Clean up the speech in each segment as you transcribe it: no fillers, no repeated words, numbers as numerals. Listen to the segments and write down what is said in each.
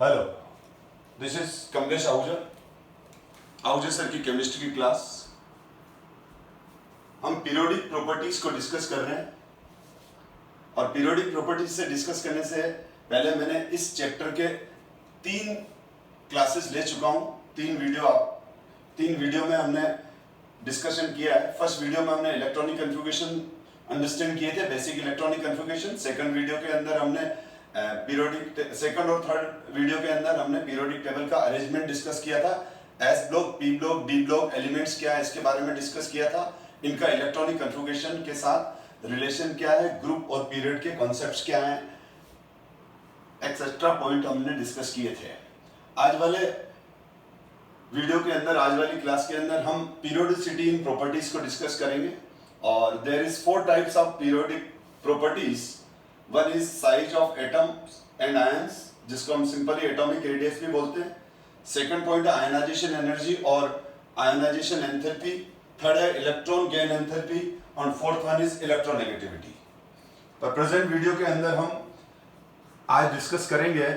Hello, this is Kamlesh Ahuja sir की chemistry की class. हम पीरियोडिक प्रॉपर्टीज को डिस्कस कर रहे हैं और पीरियोडिक प्रॉपर्टीज से डिस्कस करने से पहले मैंने इस चैप्टर के 3 क्लासेस ले चुका हूं। 3 वीडियो में हमने डिस्कशन किया है। फर्स्ट वीडियो में हमने इलेक्ट्रॉनिक कन्फिगरेशन अंडरस्टैंड किए थे, basic electronic configuration. Second video के अंदर हमने सेकंड और थर्ड वीडियो के अंदर हमने पीरियोडिक टेबल का अरेंजमेंट डिस्कस किया था। S block, P block, D block, elements क्या है इसके बारे में डिस्कस किया था। इनका इलेक्ट्रॉनिक कन्फिगरेशन के साथ रिलेशन क्या है, ग्रुप और पीरियड के कॉन्सेप्ट्स क्या हैं, एक्सेट्रा पॉइंट हमने डिस्कस किए थे। आज वाले वीडियो के अंदर, आज वाली क्लास के अंदर हम पीरियोडिसिटी इन प्रॉपर्टीज को डिस्कस करेंगे। और there is 4 types of periodic properties. One is size of atoms and ions, जिसको हम सिंपली एटॉमिक रेडियस भी बोलते हैं। सेकंड पॉइंट है आयनाइजेशन एनर्जी और आयनाइजेशन एंथैल्पी। थर्ड है इलेक्ट्रॉन गेन एंथैल्पी और फोर्थ वन इज इलेक्ट्रोनेगेटिविटी। पर प्रेजेंट वीडियो के अंदर हम आज डिस्कस करेंगे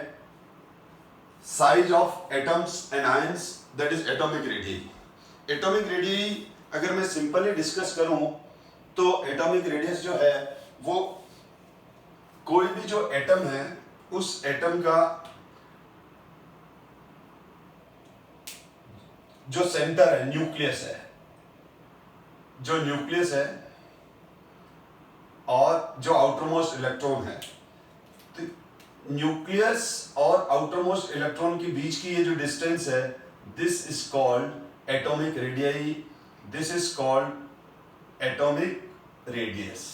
size of atoms and ions, that is atomic radius. Atomic radius अगर मैं सिंपली डिस्कस करूं तो एटॉमिक रेडियस जो है वो कोई भी जो एटम है उस एटम का जो सेंटर है, न्यूक्लियस है, जो न्यूक्लियस है और जो आउटरमोस्ट इलेक्ट्रॉन है, तो न्यूक्लियस और आउटरमोस्ट इलेक्ट्रॉन के बीच की ये जो डिस्टेंस है, this is called atomic radius. This is called atomic radius.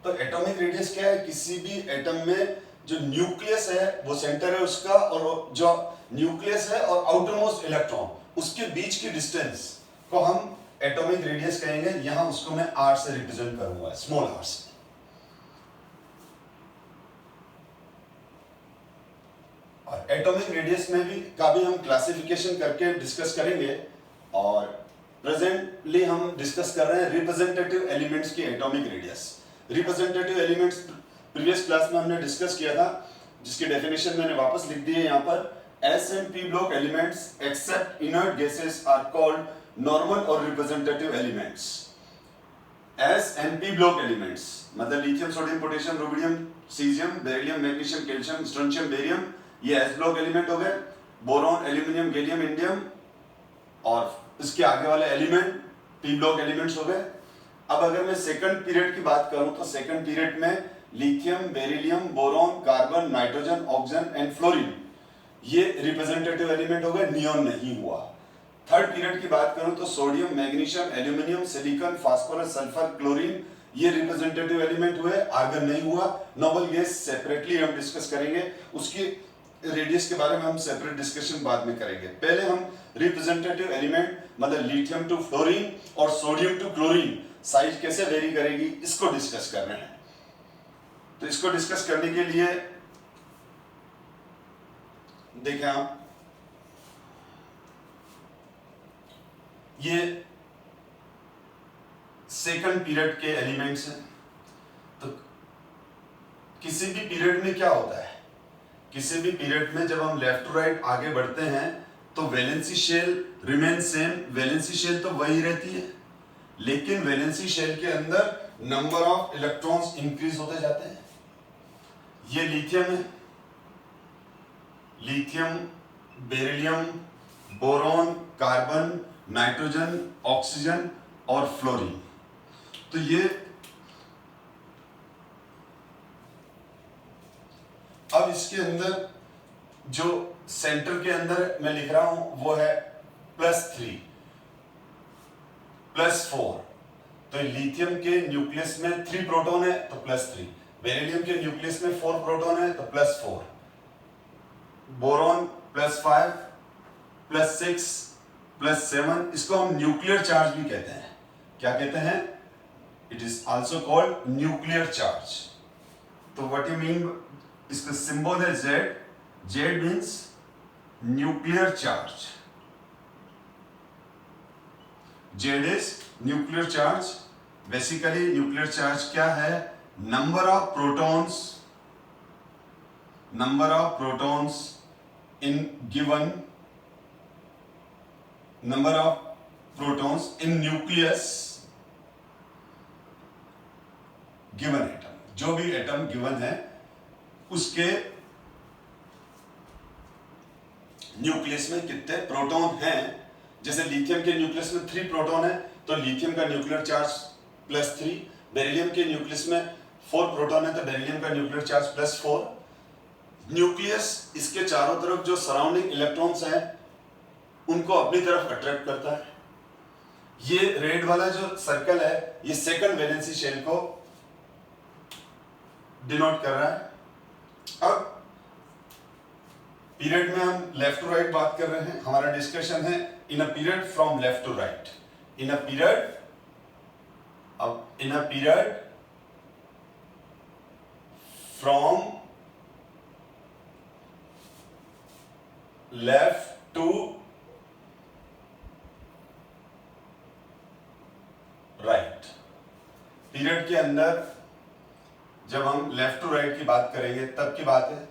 तो एटॉमिक रेडियस क्या है? किसी भी एटम में जो न्यूक्लियस है वो सेंटर है उसका, और जो न्यूक्लियस है और आउटरमोस्ट इलेक्ट्रॉन उसके बीच की डिस्टेंस को हम एटॉमिक रेडियस कहेंगे। यहां उसको मैं आर से रिप्रेजेंट करूंगा, स्मॉल आर से। और एटॉमिक रेडियस में भी हम क्लासिफिकेशन करके डिस्कस करेंगे। और प्रेजेंटली हम डिस्कस कर रहे हैं रिप्रेजेंटेटिव एलिमेंट्स की atomic radius. Representative elements previous class में हमने डिस्कस किया था, जिसकी डेफिनेशन मैंने वापस लिख दी है यहाँ पर। S and P block elements except inert gases are called normal और representative elements. S and P block elements मतलब lithium, sodium, potassium, rubidium, caesium, beryllium, magnesium, calcium, strontium, barium, ये एस ब्लॉक एलिमेंट हो गए। Boron, aluminium, gallium, indium, और इसके आगे वाले element P block elements हो गए। अब अगर मैं सेकंड पीरियड की बात करूं तो सेकंड पीरियड में lithium, beryllium, boron, carbon, nitrogen, oxygen and fluorine, ये रिप्रेजेंटेटिव एलिमेंट हो गए, नियॉन नहीं हुआ। थर्ड पीरियड की बात करूं तो sodium, magnesium, aluminium, silicon, phosphorus, sulphur, chlorine, ये रिप्रेजेंटेटिव एलिमेंट हुए, आर्गन नहीं हुआ। नोबल गैस सेपरेटली हम डिस्कस करेंगे, उसकी रेडियस के बारे में हम सेपरेट डिस्कशन बाद में करेंगे। पहले हम रिप्रेजेंटेटिव एलिमेंट मतलब लिथियम टू फ्लोरीन और सोडियम टू क्लोरीन साइज कैसे वेरी करेगी इसको डिस्कस कर रहे हैं। तो इसको डिस्कस करने के लिए देखें आप, ये सेकंड पीरियड के एलिमेंट्स हैं। तो किसी भी पीरियड में क्या होता है, किसी भी पीरियड में जब हम लेफ्ट टू राइट आगे बढ़ते हैं तो valency shell remain same. Valency shell तो वही रहती है, लेकिन वैलेंसी शेल के अंदर नंबर ऑफ इलेक्ट्रॉन्स इंक्रीज होते जाते हैं। ये लिथियम है, lithium, beryllium, boron, carbon, nitrogen, oxygen और फ्लोरीन। तो ये अब इसके अंदर जो सेंटर के अंदर मैं लिख रहा हूं वो है +3 +4। तो लिथियम के न्यूक्लियस में 3 प्रोटॉन है तो +3, बेरिलियम के न्यूक्लियस में 4 प्रोटॉन है तो +4, बोरॉन +5, +6, +7, इसको हम न्यूक्लियर चार्ज भी कहते हैं। क्या कहते हैं? It is also called nuclear charge. तो व्हाट यू मीन, इसका सिंबल है Z। Z means nuclear charge. Z is nuclear charge। Basically nuclear charge क्या है? Number of protons number of protons in given number of protons in nucleus given atom, जो भी atom given है उसके nucleus में कितने proton हैं। जैसे लिथियम के न्यूक्लियस में 3 प्रोटॉन है तो लिथियम का न्यूक्लियर चार्ज +3, बेरिलियम के न्यूक्लियस में 4 प्रोटॉन है तो बेरिलियम का न्यूक्लियर चार्ज +4। न्यूक्लियस इसके चारों तरफ जो सराउंडिंग इलेक्ट्रॉन्स हैं उनको अपनी तरफ अट्रैक्ट करता है। ये रेड वाला जो सर्कल है ये सेकंड वैलेंसी शेल को डिनोट कर रहा है। अब पीरियड में हम लेफ्ट टू राइट बात कर रहे हैं। हमारा डिस्कशन है in a period from left to right. In a period from left to right. Period के अंदर जब हम लेफ्ट टू राइट की बात करेंगे तब की बात है।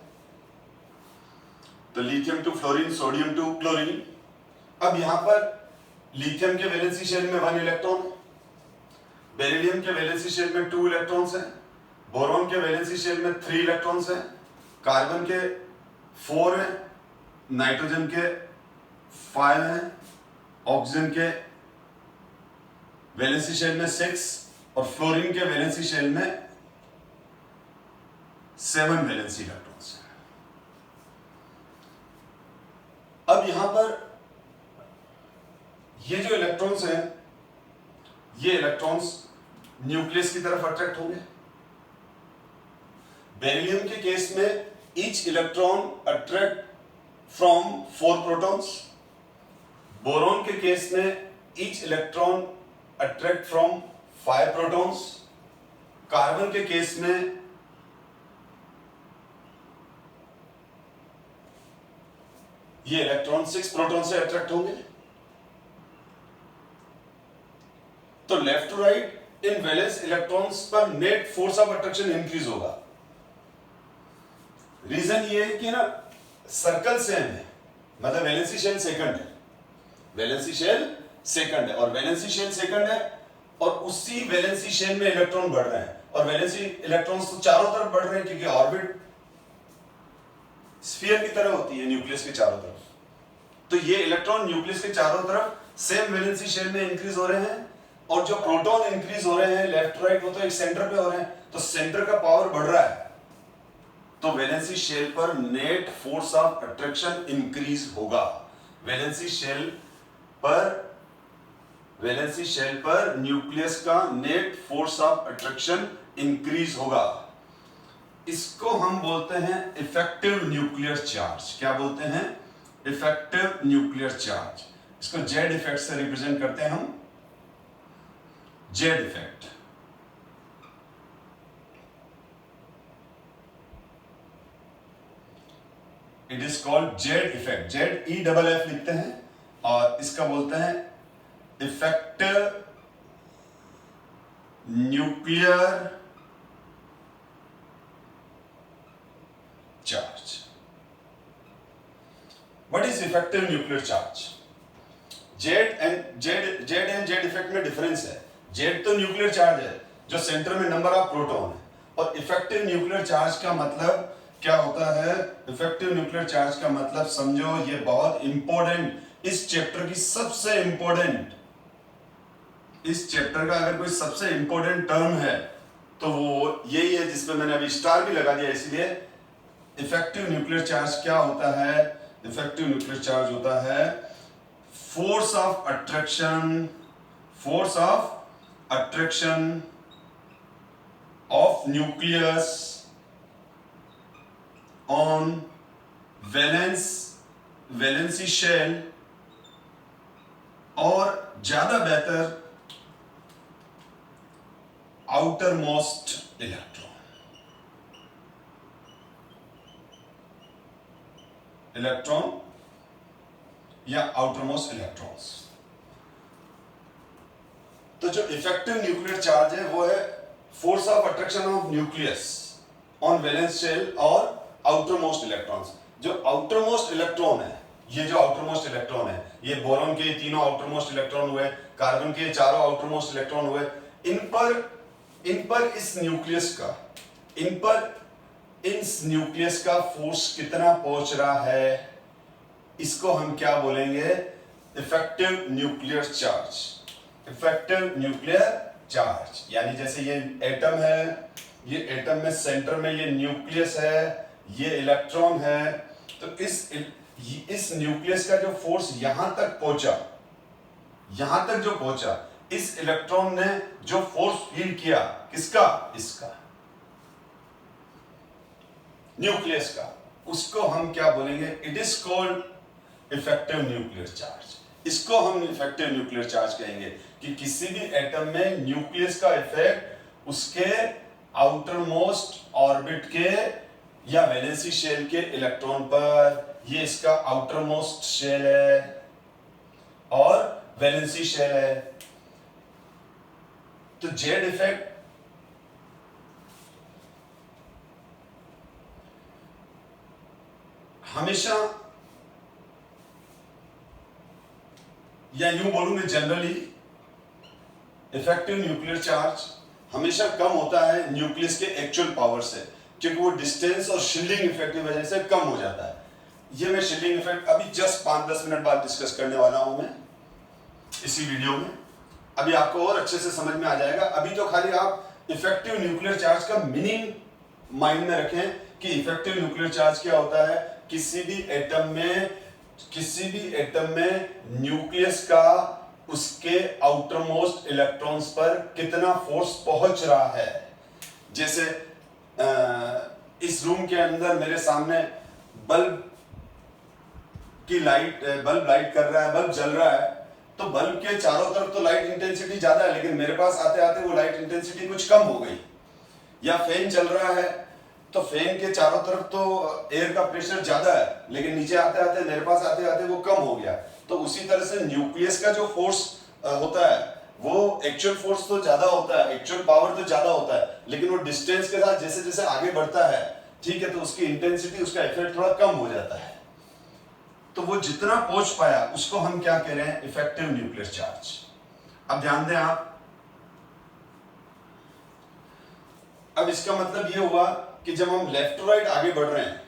तो lithium to fluorine, sodium to chlorine. अब यहां पर लिथियम के वैलेंसी शेल में 1 इलेक्ट्रॉन है, बेरिलियम के वैलेंसी शेल में 2 इलेक्ट्रॉन्स हैं, बोरॉन के वैलेंसी शेल में 3 इलेक्ट्रॉन्स हैं, कार्बन के 4 हैं, नाइट्रोजन के 5 हैं, ऑक्सीजन के वैलेंसी शेल में 6 और फ्लोरीन के वैलेंसी शेल में 7 वैलेंसी इलेक्ट्रॉन्स हैं। अब यहां पर ये जो इलेक्ट्रॉन्स हैं ये इलेक्ट्रॉन्स न्यूक्लियस की तरफ अट्रैक्ट होंगे। बेरिलियम के केस में each electron attract from 4 protons. Boron के केस में each electron attract from 5 protons. Carbon के केस में ये इलेक्ट्रॉन 6 प्रोटॉन से अट्रैक्ट होंगे। तो लेफ्ट टू राइट इन वैलेंस इलेक्ट्रॉन्स पर net force of attraction increase होगा। रीजन ये है कि ना सर्कल सेम है, मतलब वैलेंसी शेल सेकंड है, वैलेंसी शेल सेकंड है और वैलेंसी शेल सेकंड है और उसी वैलेंसी शेल में इलेक्ट्रॉन बढ़ रहे हैं और वैलेंसी इलेक्ट्रॉन्स तो चारों तरफ बढ़ रहे हैं क्योंकि ऑर्बिट स्फीयर की तरह होती है न्यूक्लियस के चारों तरफ। तो ये इलेक्ट्रॉन न्यूक्लियस के चारों तरफ सेम वैलेंसी शेल में इंक्रीज हो रहे हैं और जो प्रोटॉन इंक्रीज हो रहे हैं लेफ्ट राइट वो तो एक सेंटर पे हो रहे हैं, तो सेंटर का पावर बढ़ रहा है तो वैलेंसी शेल पर net force of attraction increase होगा। वैलेंसी शेल पर न्यूक्लियस का net force of attraction increase होगा। इसको हम बोलते हैं इफेक्टिव न्यूक्लियर चार्ज। क्या बोलते हैं? Effective nuclear charge. इसको जेड इफेक्ट से रिप्रेजेंट करते हैं हम, Z effect. It is called Z effect. Z EFF लिखते हैं और इसका बोलते हैं effective nuclear charge. What is effective nuclear charge? Z and effect में डिफरेंस है। जेड तो न्यूक्लियर चार्ज है जो सेंटर में नंबर ऑफ प्रोटॉन है, और इफेक्टिव न्यूक्लियर चार्ज का मतलब क्या होता है? इफेक्टिव न्यूक्लियर चार्ज का मतलब समझो, ये बहुत इंपॉर्टेंट, इस चैप्टर की सबसे इंपॉर्टेंट, इस चैप्टर का अगर कोई सबसे इंपॉर्टेंट टर्म है तो वो यही है जिसमें मैंने अभी स्टार भी लगा दिया। इसलिए इफेक्टिव न्यूक्लियर चार्ज क्या होता है? इफेक्टिव न्यूक्लियर चार्ज होता है force of attraction of nucleus on valency shell, और ज्यादा बेहतर आउटर मोस्ट इलेक्ट्रॉन या आउटर मोस्ट इलेक्ट्रॉन्स। तो जो इफेक्टिव न्यूक्लियर चार्ज है वो है force of attraction of nucleus on valence shell और आउटर मोस्ट इलेक्ट्रॉन्स। जो आउटर मोस्ट इलेक्ट्रॉन है, ये जो आउटर मोस्ट इलेक्ट्रॉन है, ये बोरॉन के तीनों आउटर मोस्ट इलेक्ट्रॉन हुए, कार्बन के चारों आउटर मोस्ट इलेक्ट्रॉन हुए, इन पर इस न्यूक्लियस का फोर्स कितना पहुंच रहा है, इसको हम क्या बोलेंगे, effective nuclear charge. Effective nuclear charge यानी जैसे ये एटम है, ये एटम में सेंटर में ये न्यूक्लियस है, ये इलेक्ट्रॉन है, तो इस न्यूक्लियस का जो फोर्स यहां तक पहुंचा, यहां तक जो पहुंचा, इस इलेक्ट्रॉन ने जो फोर्स फील किया, किसका, इसका न्यूक्लियस का, उसको हम क्या बोलेंगे, it is called effective nuclear charge. इसको हम इफेक्टिव न्यूक्लियर चार्ज कहेंगे कि किसी भी एटम में न्यूक्लियस का इफेक्ट उसके आउटर मोस्ट ऑर्बिट के या वैलेंसी शेल के इलेक्ट्रॉन पर, ये इसका आउटर मोस्ट शेल है और वैलेंसी शेल है, तो जेड इफेक्ट हमेशा, या यूं बोलूंगे जनरली, इफेक्टिव न्यूक्लियर चार्ज हमेशा कम होता है न्यूक्लियस के एक्चुअल पावर से, क्योंकि वो डिस्टेंस और शिल्डिंग इफेक्ट की वजह से कम हो जाता है। ये मैं शिल्डिंग इफेक्ट अभी जस्ट 5-10 मिनट बाद डिस्कस करने वाला हूं मैं इसी वीडियो में। अभी आपको और अच्छे से समझ में आ जाएगा। अभी तो खाली आप इफेक्टिव न्यूक्लियर चार्ज का मीनिंग माइंड में रखें कि इफेक्टिव न्यूक्लियर चार्ज क्या होता है। किसी भी एटम में न्यूक्लियस का उसके आउटर मोस्ट इलेक्ट्रॉन्स पर कितना फोर्स पहुंच रहा है। जैसे इस रूम के अंदर मेरे सामने बल्ब लाइट कर रहा है, बल्ब जल रहा है, तो बल्ब के चारों तरफ तो लाइट इंटेंसिटी ज्यादा है, लेकिन मेरे पास आते आते वो लाइट इंटेंसिटी कुछ कम हो गई। या फैन चल रहा है तो फैन के चारों तरफ तो एयर का प्रेशर ज्यादा है, लेकिन नीचे आते आते मेरे पास आते आते वो कम हो गया। तो उसी तरह से न्यूक्लियस का जो फोर्स होता है वो एक्चुअल फोर्स तो ज्यादा होता है, एक्चुअल पावर तो ज्यादा होता है, लेकिन वो डिस्टेंस के साथ जैसे जैसे आगे बढ़ता है, ठीक है, तो उसकी इंटेंसिटी, उसका इफेक्ट थोड़ा कम हो जाता है। तो वो जितना पहुंच पाया उसको हम क्या कह रहे हैं, इफेक्टिव न्यूक्लियर चार्ज। अब ध्यान दें आप, अब इसका मतलब ये हुआ कि जब हम लेफ्ट टू राइट आगे बढ़ रहे हैं,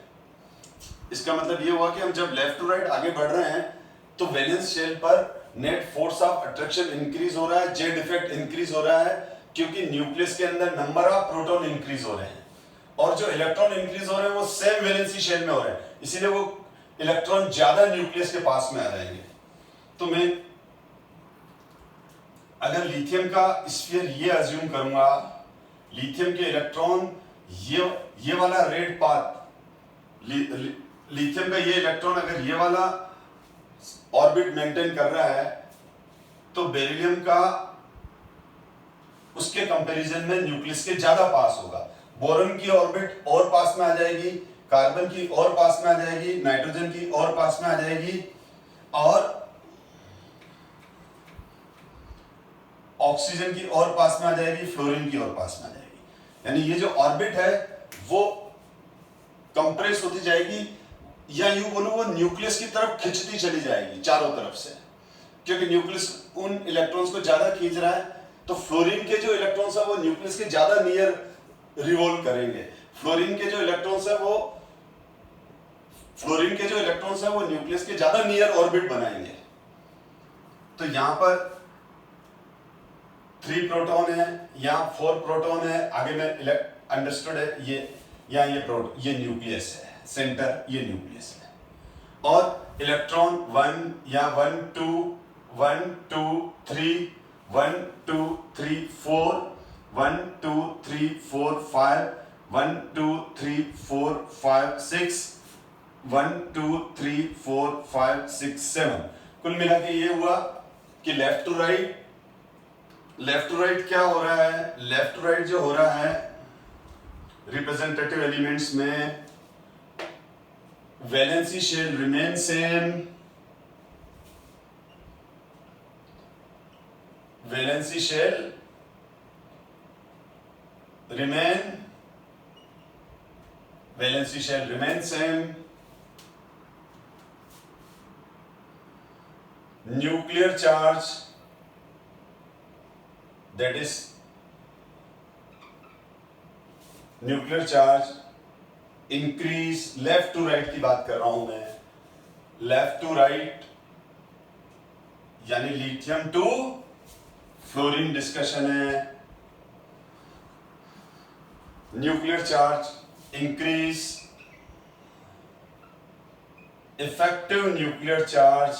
इसका मतलब ये हुआ कि हम जब लेफ्ट टू राइट आगे बढ़ रहे हैं तो वैलेंस शेल पर net force of attraction increase हो रहा है, जेड इफेक्ट इंक्रीज हो रहा है, क्योंकि न्यूक्लियस के अंदर नंबर ऑफ प्रोटॉन इंक्रीज हो रहे हैं और जो इलेक्ट्रॉन इंक्रीज हो रहे हैं वो सेम वैलेंसी शेल में हो रहे हैं, इसीलिए वो इलेक्ट्रॉन ज्यादा न्यूक्लियस के पास में आ जाएंगे। तो मैं अगर लिथियम का स्फीयर ये अज्यूम करूंगा, लिथियम के इलेक्ट्रॉन ये वाला रेड पाथ, लिथियम का ये इलेक्ट्रॉन अगर ये वाला ऑर्बिट मेंटेन कर रहा है, तो बेरिलियम का उसके कंपैरिजन में न्यूक्लियस के ज्यादा पास होगा। बोरॉन की ऑर्बिट और पास में आ जाएगी, कार्बन की और पास में आ जाएगी, नाइट्रोजन की और पास में आ जाएगी, और ऑक्सीजन की और पास में आ जाएगी, फ्लोरीन की और पास में आ जाएगी। यानी ये जो ऑर्बिट है वो कंप्रेस होती जाएगी, या यूं बोलूं वो न्यूक्लियस की तरफ खिंचती चली जाएगी चारों तरफ से, क्योंकि न्यूक्लियस उन इलेक्ट्रॉन्स को ज्यादा खींच रहा है। तो फ्लोरीन के जो इलेक्ट्रॉन्स है वो न्यूक्लियस के ज्यादा नियर रिवॉल्व करेंगे, फ्लोरीन के जो इलेक्ट्रॉन्स है वो न्यूक्लियस के ज्यादा नियर ऑर्बिट बनाएंगे। तो यहां पर 3 प्रोटॉन है, यहाँ 4 प्रोटॉन है, आगे में अंडरस्टूड है, ये न्यूक्लियस है, सेंटर ये न्यूक्लियस है, और इलेक्ट्रॉन 1 या 1 2 1 2 3 1 2 3 4 1 2 3 4 5 1 2 3 4 5 6 1 2 3 4 5 6 7। कुल मिला के ये हुआ कि लेफ्ट टू राइट क्या हो रहा है, लेफ्ट टू राइट जो हो रहा है रिप्रेजेंटेटिव एलिमेंट्स में, valency shell remain same, valency shell remain valency shell remain same, nuclear charge, that is nuclear charge increase, left to right की बात कर रहा हूं मैं, लेफ्ट टू राइट यानी लिथियम टू फ्लोरीन डिस्कशन है, nuclear charge increase, effective nuclear charge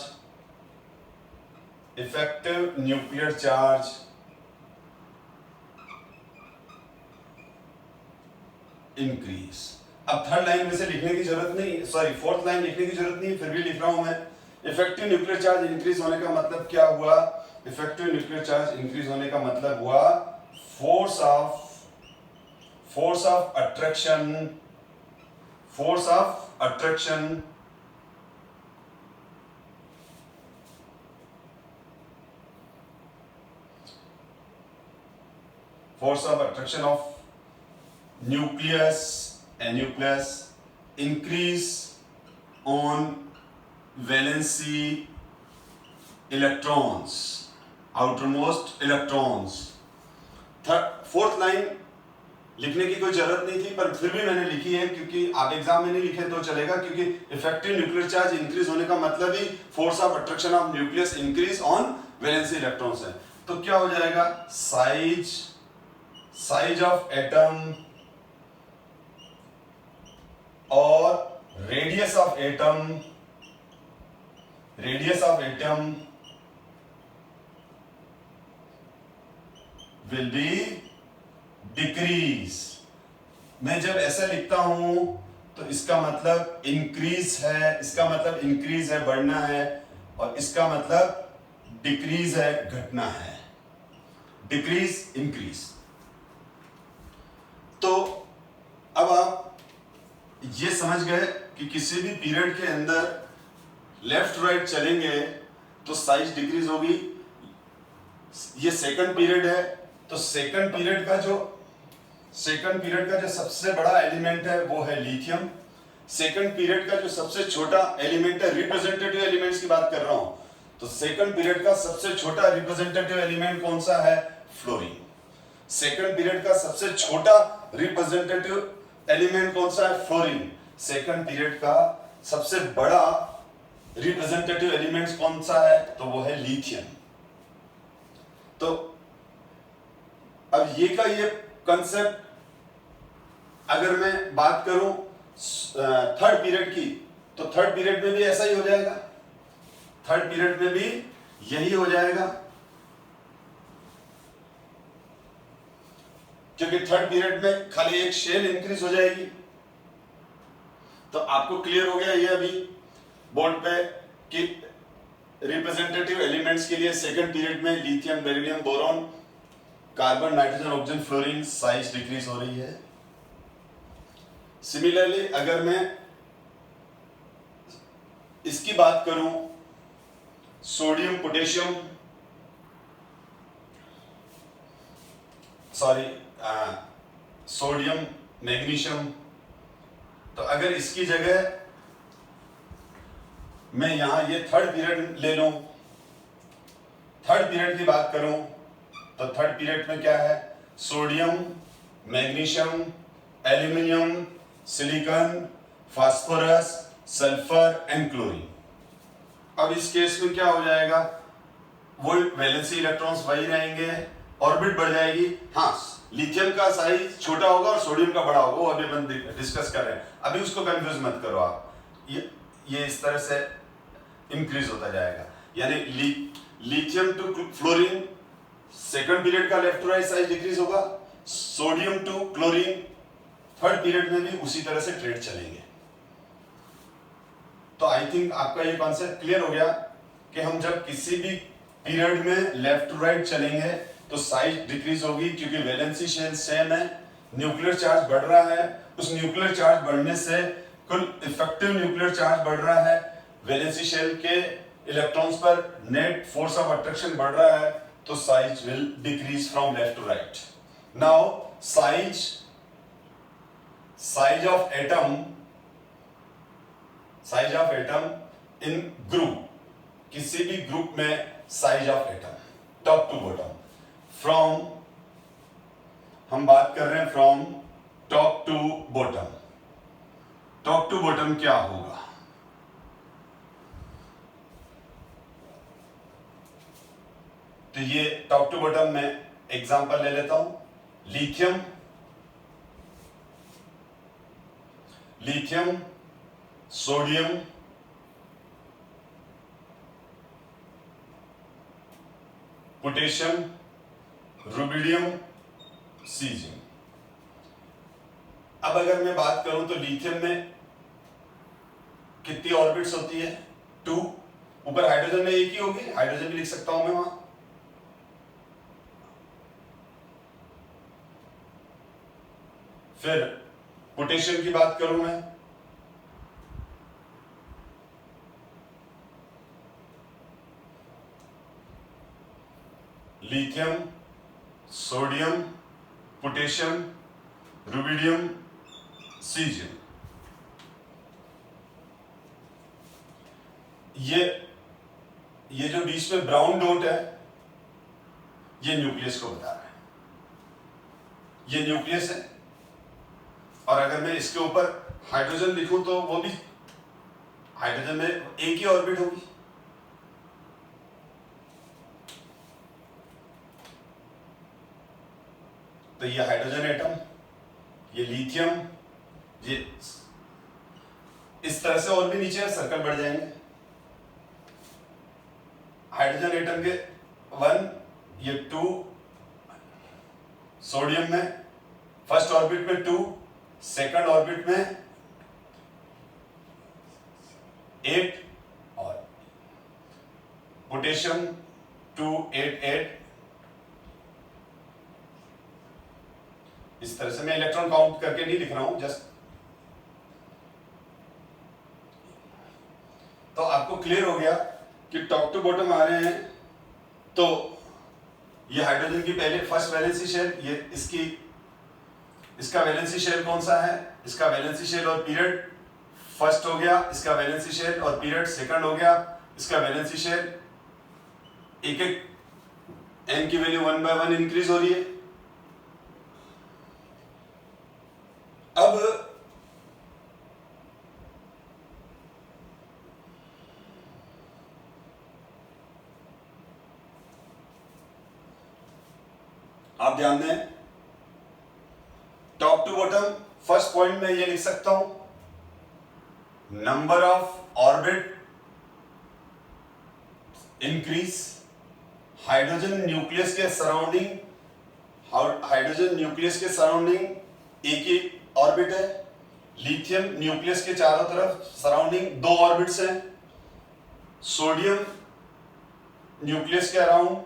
increase. अब third line में से लिखने की जरूरत नहीं, सॉरी फोर्थ लाइन लिखने की जरूरत नहीं, फिर भी लिख रहा हूं मैं। इफेक्टिव न्यूक्लियर चार्ज इंक्रीज होने का मतलब क्या हुआ? इफेक्टिव न्यूक्लियर चार्ज इंक्रीज होने का मतलब हुआ force of attraction of nucleus increase on valency electrons, outermost electrons। Fourth line लिखने की कोई जरूरत नहीं थी, पर फिर भी मैंने लिखी है क्योंकि आप एग्जाम में नहीं लिखे तो चलेगा, क्योंकि इफेक्टिव न्यूक्लियर चार्ज इंक्रीज होने का मतलब ही force of attraction of nucleus increase on valency electrons है। तो क्या हो जाएगा? साइज ऑफ एटम और radius of atom will be decrease. मैं जब ऐसा लिखता हूं तो इसका मतलब इंक्रीज है, बढ़ना है, और इसका मतलब डिक्रीज है, घटना है, डिक्रीज इंक्रीज। तो अब आप ये समझ गए कि किसी भी पीरियड के अंदर लेफ्ट राइट चलेंगे तो साइज डिक्रीज होगी। ये सेकंड पीरियड है, तो सेकंड पीरियड का जो सबसे बड़ा एलिमेंट है वो है लिथियम। सेकंड पीरियड का जो सबसे छोटा एलिमेंट है, रिप्रेजेंटेटिव एलिमेंट्स की बात कर रहा हूं, तो सेकंड पीरियड का सबसे छोटा रिप्रेजेंटेटिव एलिमेंट कौन सा है? फ्लोरीन। सेकंड पीरियड का सबसे छोटा रिप्रेजेंटेटिव एलिमेंट कौन सा है? फ्लोरीन। सेकंड पीरियड का सबसे बड़ा रिप्रेजेंटेटिव एलिमेंट कौन सा है? तो वो है लिथियम। तो अब ये कंसेप्ट अगर मैं बात करूं थर्ड पीरियड की, तो थर्ड पीरियड में भी ऐसा ही हो जाएगा, थर्ड पीरियड में भी यही हो जाएगा, क्योंकि थर्ड पीरियड में खाली एक शेल इंक्रीज हो जाएगी। तो आपको क्लियर हो गया ये अभी बोर्ड पे कि रिप्रेजेंटेटिव एलिमेंट्स के लिए सेकंड पीरियड में lithium, beryllium, boron, carbon, nitrogen, oxygen, fluorine size decrease हो रही है। सिमिलरली अगर मैं इसकी बात करूं, सोडियम, पोटेशियम, सोडियम, मैग्नीशियम, तो अगर इसकी जगह मैं यहां ये थर्ड पीरियड ले लूं, थर्ड पीरियड की बात करूं, तो थर्ड पीरियड में क्या है? Sodium, magnesium, aluminium, silicon, phosphorus, sulphur and chlorine. अब इस केस में क्या हो जाएगा? वो वैलेंसी इलेक्ट्रॉन्स वही रहेंगे, ऑर्बिट बढ़ जाएगी। हाँ, लिथियम का साइज छोटा होगा और सोडियम का बड़ा होगा, वो अभी अपन डिस्कस कर रहे हैं, अभी उसको कंफ्यूज मत करो आप। ये इस तरह से इंक्रीज होता जाएगा, यानी lithium to fluorine second period का left to right size decrease होगा, sodium to chlorine third period में भी उसी तरह से ट्रेड चलेंगे। तो आई थिंक आपका ये कॉन्सेप्ट क्लियर हो गया कि हम जब किसी भी पीरियड में लेफ्ट टू राइट चलेंगे तो साइज डिक्रीज होगी, क्योंकि वैलेंसी शेल सेम है, न्यूक्लियर चार्ज बढ़ रहा है, उस न्यूक्लियर चार्ज बढ़ने से कुल इफेक्टिव न्यूक्लियर चार्ज बढ़ रहा है, वैलेंसी शेल के इलेक्ट्रॉन्स पर नेट फोर्स ऑफ अट्रैक्शन बढ़ रहा है, तो size will decrease from left to right. Now size size of atom in group, किसी भी ग्रुप में size of atom top to bottom, from, हम बात कर रहे हैं from top to bottom. Top to bottom क्या होगा? तो ये टॉप टू बॉटम में एग्जांपल ले लेता हूं। Lithium, sodium, potassium, rubidium, caesium. अब अगर मैं बात करूं तो लिथियम में कितनी ऑर्बिट्स होती है? 2। ऊपर हाइड्रोजन में एक ही होगी, हाइड्रोजन भी लिख सकता हूं मैं वहां। फिर पोटेशियम की बात करूं मैं, lithium, sodium, potassium, rubidium, caesium. ये जो बीच में ब्राउन डॉट है, ये न्यूक्लियस को बता रहा है। ये न्यूक्लियस है, और अगर मैं इसके ऊपर हाइड्रोजन लिखूं तो वो भी हाइड्रोजन में एक ही ऑर्बिट होगी। तो ये हाइड्रोजन एटम, ये लिथियम, ये इस तरह से और भी नीचे सर्कल बढ़ जाएंगे। हाइड्रोजन एटम के 1, ये 2, सोडियम में फर्स्ट ऑर्बिट में 2, सेकंड ऑर्बिट में 8, और पोटेशियम 2, 8, 8। इस तरह से मैं इलेक्ट्रॉन काउंट करके नहीं लिख रहा हूं, जस्ट तो आपको क्लियर हो गया कि टॉप टू बॉटम आ रहे हैं। तो ये हाइड्रोजन की पहले फर्स्ट वैलेंसी शेल, ये इसका वैलेंसी शेल कौन सा है? इसका वैलेंसी शेल और पीरियड फर्स्ट हो गया, इसका वैलेंसी शेल और पीरियड सेकंड हो गया, इसका वैलेंसी शेल एक n की वैल्यू 1 by 1 इंक्रीज हो रही है। अब आप ध्यान दें, top to bottom first point में ये लिख सकता हूं, number of orbit increase, hydrogen nucleus के सराउंडिंग एक ही ऑर्बिट है, लिथियम न्यूक्लियस के चारों तरफ सराउंडिंग 2 ऑर्बिट्स हैं, सोडियम न्यूक्लियस के अराउंड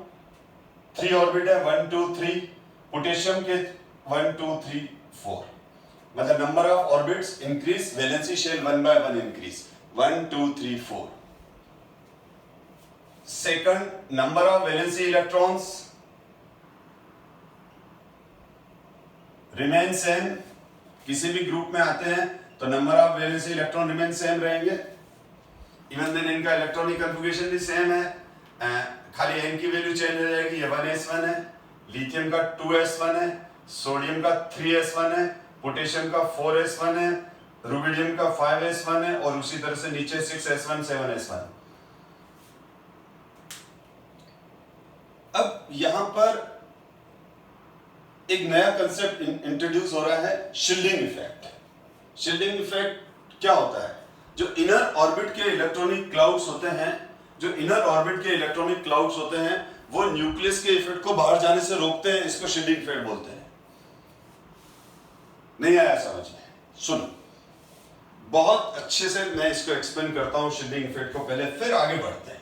3 ऑर्बिट है, 1 2 3, पोटेशियम के 1 2 3 4। मतलब number of orbits increase, valency shell 1 by 1 increase, 1 2 3 4। Second, number of valency electrons remain same. किसी भी ग्रुप में आते हैं तो number of valency electron remain same रहेंगे, इवन देन इनका इलेक्ट्रॉनिक कन्फिगरेशन भी सेम है, खाली n की वैल्यू चेंज हो जाएगी। ये 1s1 है, लिथियम का 2s1 है, सोडियम का 3s1 है, पोटेशियम का 4s1 है, रुबिडियम का 5s1 है, और उसी तरह से नीचे 6s1 7s1। अब यहां पर एक नया कंसेप्ट इंट्रोड्यूस हो रहा है, शील्डिंग इफेक्ट। शील्डिंग इफेक्ट क्या होता है? जो इनर ऑर्बिट के इलेक्ट्रॉनिक क्लाउड्स होते हैं, वो न्यूक्लियस के इफेक्ट को बाहर जाने से रोकते हैं, इसको शील्डिंग इफेक्ट बोलते हैं। नहीं आया समझ में? सुनो, बहुत अच्छे से मैं इसको एक्सप्लेन करता हूं शील्डिंग इफेक्ट को पहले, फिर आगे बढ़ते हैं।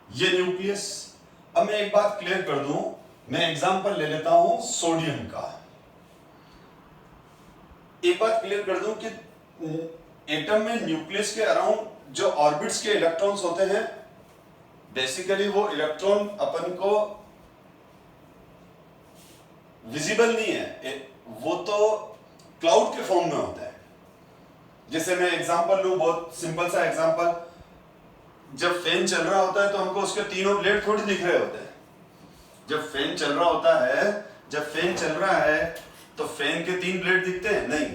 ये न्यूक्लियस, अब मैं एक बात क्लियर कर दूं, मैं एग्जांपल ले लेता हूं सोडियम का। एक बात क्लियर कर दूं कि एटम में न्यूक्लियस के अराउंड जो ऑर्बिट्स के इलेक्ट्रॉन्स होते हैं, बेसिकली वो इलेक्ट्रॉन अपन को विजिबल नहीं है, वो तो क्लाउड के फॉर्म में होता है। जैसे मैं एग्जांपल लूं, बहुत सिंपल सा एग्जांपल, जब फैन चल रहा होता है तो हमको उसके तीनों ब्लेड थोड़ी दिख रहे होते हैं। जब फैन चल रहा होता है, जब फैन चल रहा है तो फैन के 3 ब्लेड दिखते हैं? नहीं,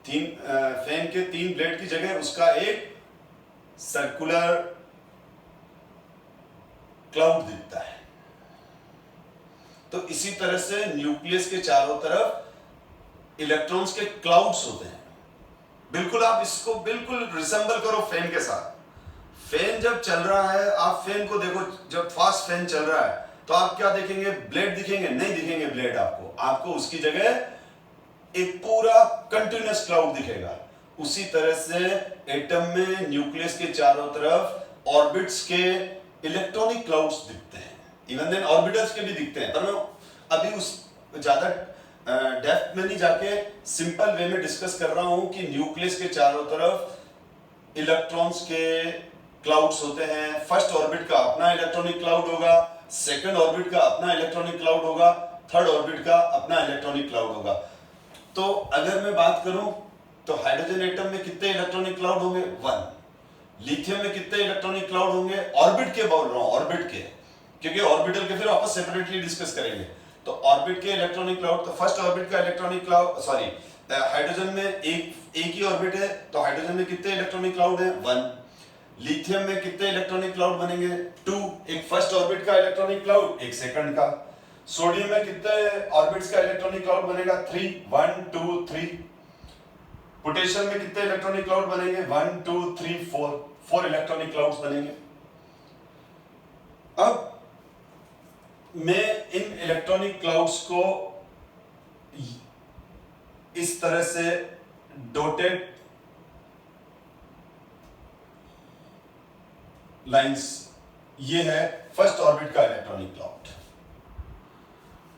फैन के 3 ब्लेड की जगह उसका एक सर्कुलर क्लाउड दिखता है। तो इसी तरह से न्यूक्लियस के चारों तरफ इलेक्ट्रॉन्स के क्लाउड्स होते हैं। बिल्कुल आप इसको बिल्कुल रिसेंबल करो फैन के साथ। फैन जब चल रहा है, आप फैन को देखो, जब फास्ट फैन चल रहा है तो आप क्या देखेंगे? ब्लेड दिखेंगे? नहीं दिखेंगे ब्लेड आपको उसकी जगह एक पूरा कंटिन्यूअस क्लाउड दिखेगा। उसी तरह से एटम में न्यूक्लियस के चारों तरफ ऑर्बिट्स के इलेक्ट्रॉनिक क्लाउड्स दिखते हैं। इवन देन ऑर्बिटल्स के भी दिखते हैं, पर मैं अभी उस ज्यादा डेप्थ में नहीं जाके सिंपल वे में डिस्कस कर रहा हूं कि न्यूक्लियस के चारों तरफ इलेक्ट्रॉन्स के क्लाउड्स होते हैं। फर्स्ट ऑर्बिट का अपना इलेक्ट्रॉनिक क्लाउड होगा, सेकंड ऑर्बिट का अपना इलेक्ट्रॉनिक क्लाउड होगा, थर्ड ऑर्बिट का अपना इलेक्ट्रॉनिक क्लाउड होगा। तो अगर मैं बात करूं तो हाइड्रोजन एटम में कितने इलेक्ट्रॉनिक क्लाउड होंगे? 1। लिथियम में कितने इलेक्ट्रॉनिक क्लाउड होंगे? ऑर्बिट के बोल रहा हूं, ऑर्बिट के, क्योंकि ऑर्बिटल के फिर आपस सेपरेटली डिस्कस करेंगे। तो ऑर्बिट के इलेक्ट्रॉनिक क्लाउड, तो फर्स्ट ऑर्बिट का इलेक्ट्रॉनिक क्लाउड, सॉरी, हाइड्रोजन में एक ही ऑर्बिट है, तो हाइड्रोजन में कितने इलेक्ट्रॉनिक क्लाउड है? 1। लिथियम में कितने इलेक्ट्रॉनिक क्लाउड बनेंगे? 2। एक फर्स्ट ऑर्बिट का इलेक्ट्रॉनिक क्लाउड, एक सेकंड का। सोडियम में कितने ऑर्बिट्स का इलेक्ट्रॉनिक क्लाउड बनेगा? 3। 1 2 3। पोटेशियम में कितने इलेक्ट्रॉनिक क्लाउड बनेंगे? 1 2 3 4। 4 इलेक्ट्रॉनिक क्लाउड्स बनेंगे। अब मैं इन इलेक्ट्रॉनिक क्लाउड्स को इस तरह से डॉटेड लाइंस, ये है फर्स्ट ऑर्बिट का इलेक्ट्रॉनिक क्लाउड।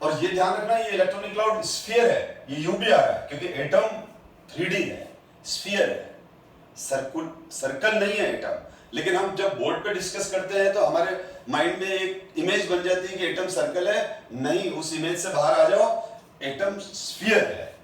और ये ध्यान रखना, ये इलेक्ट्रॉनिक क्लाउड स्फीयर है, ये यूं भी आ रहा है क्योंकि एटम 3D है, स्फीयर है, सर्कल नहीं है एटम। लेकिन हम जब बोर्ड पे डिस्कस करते हैं तो हमारे माइंड में एक इमेज बन जाती है कि एटम सर्कल है। नहीं, उस इमेज से बाहर आ जाओ, एटम स्फीयर है।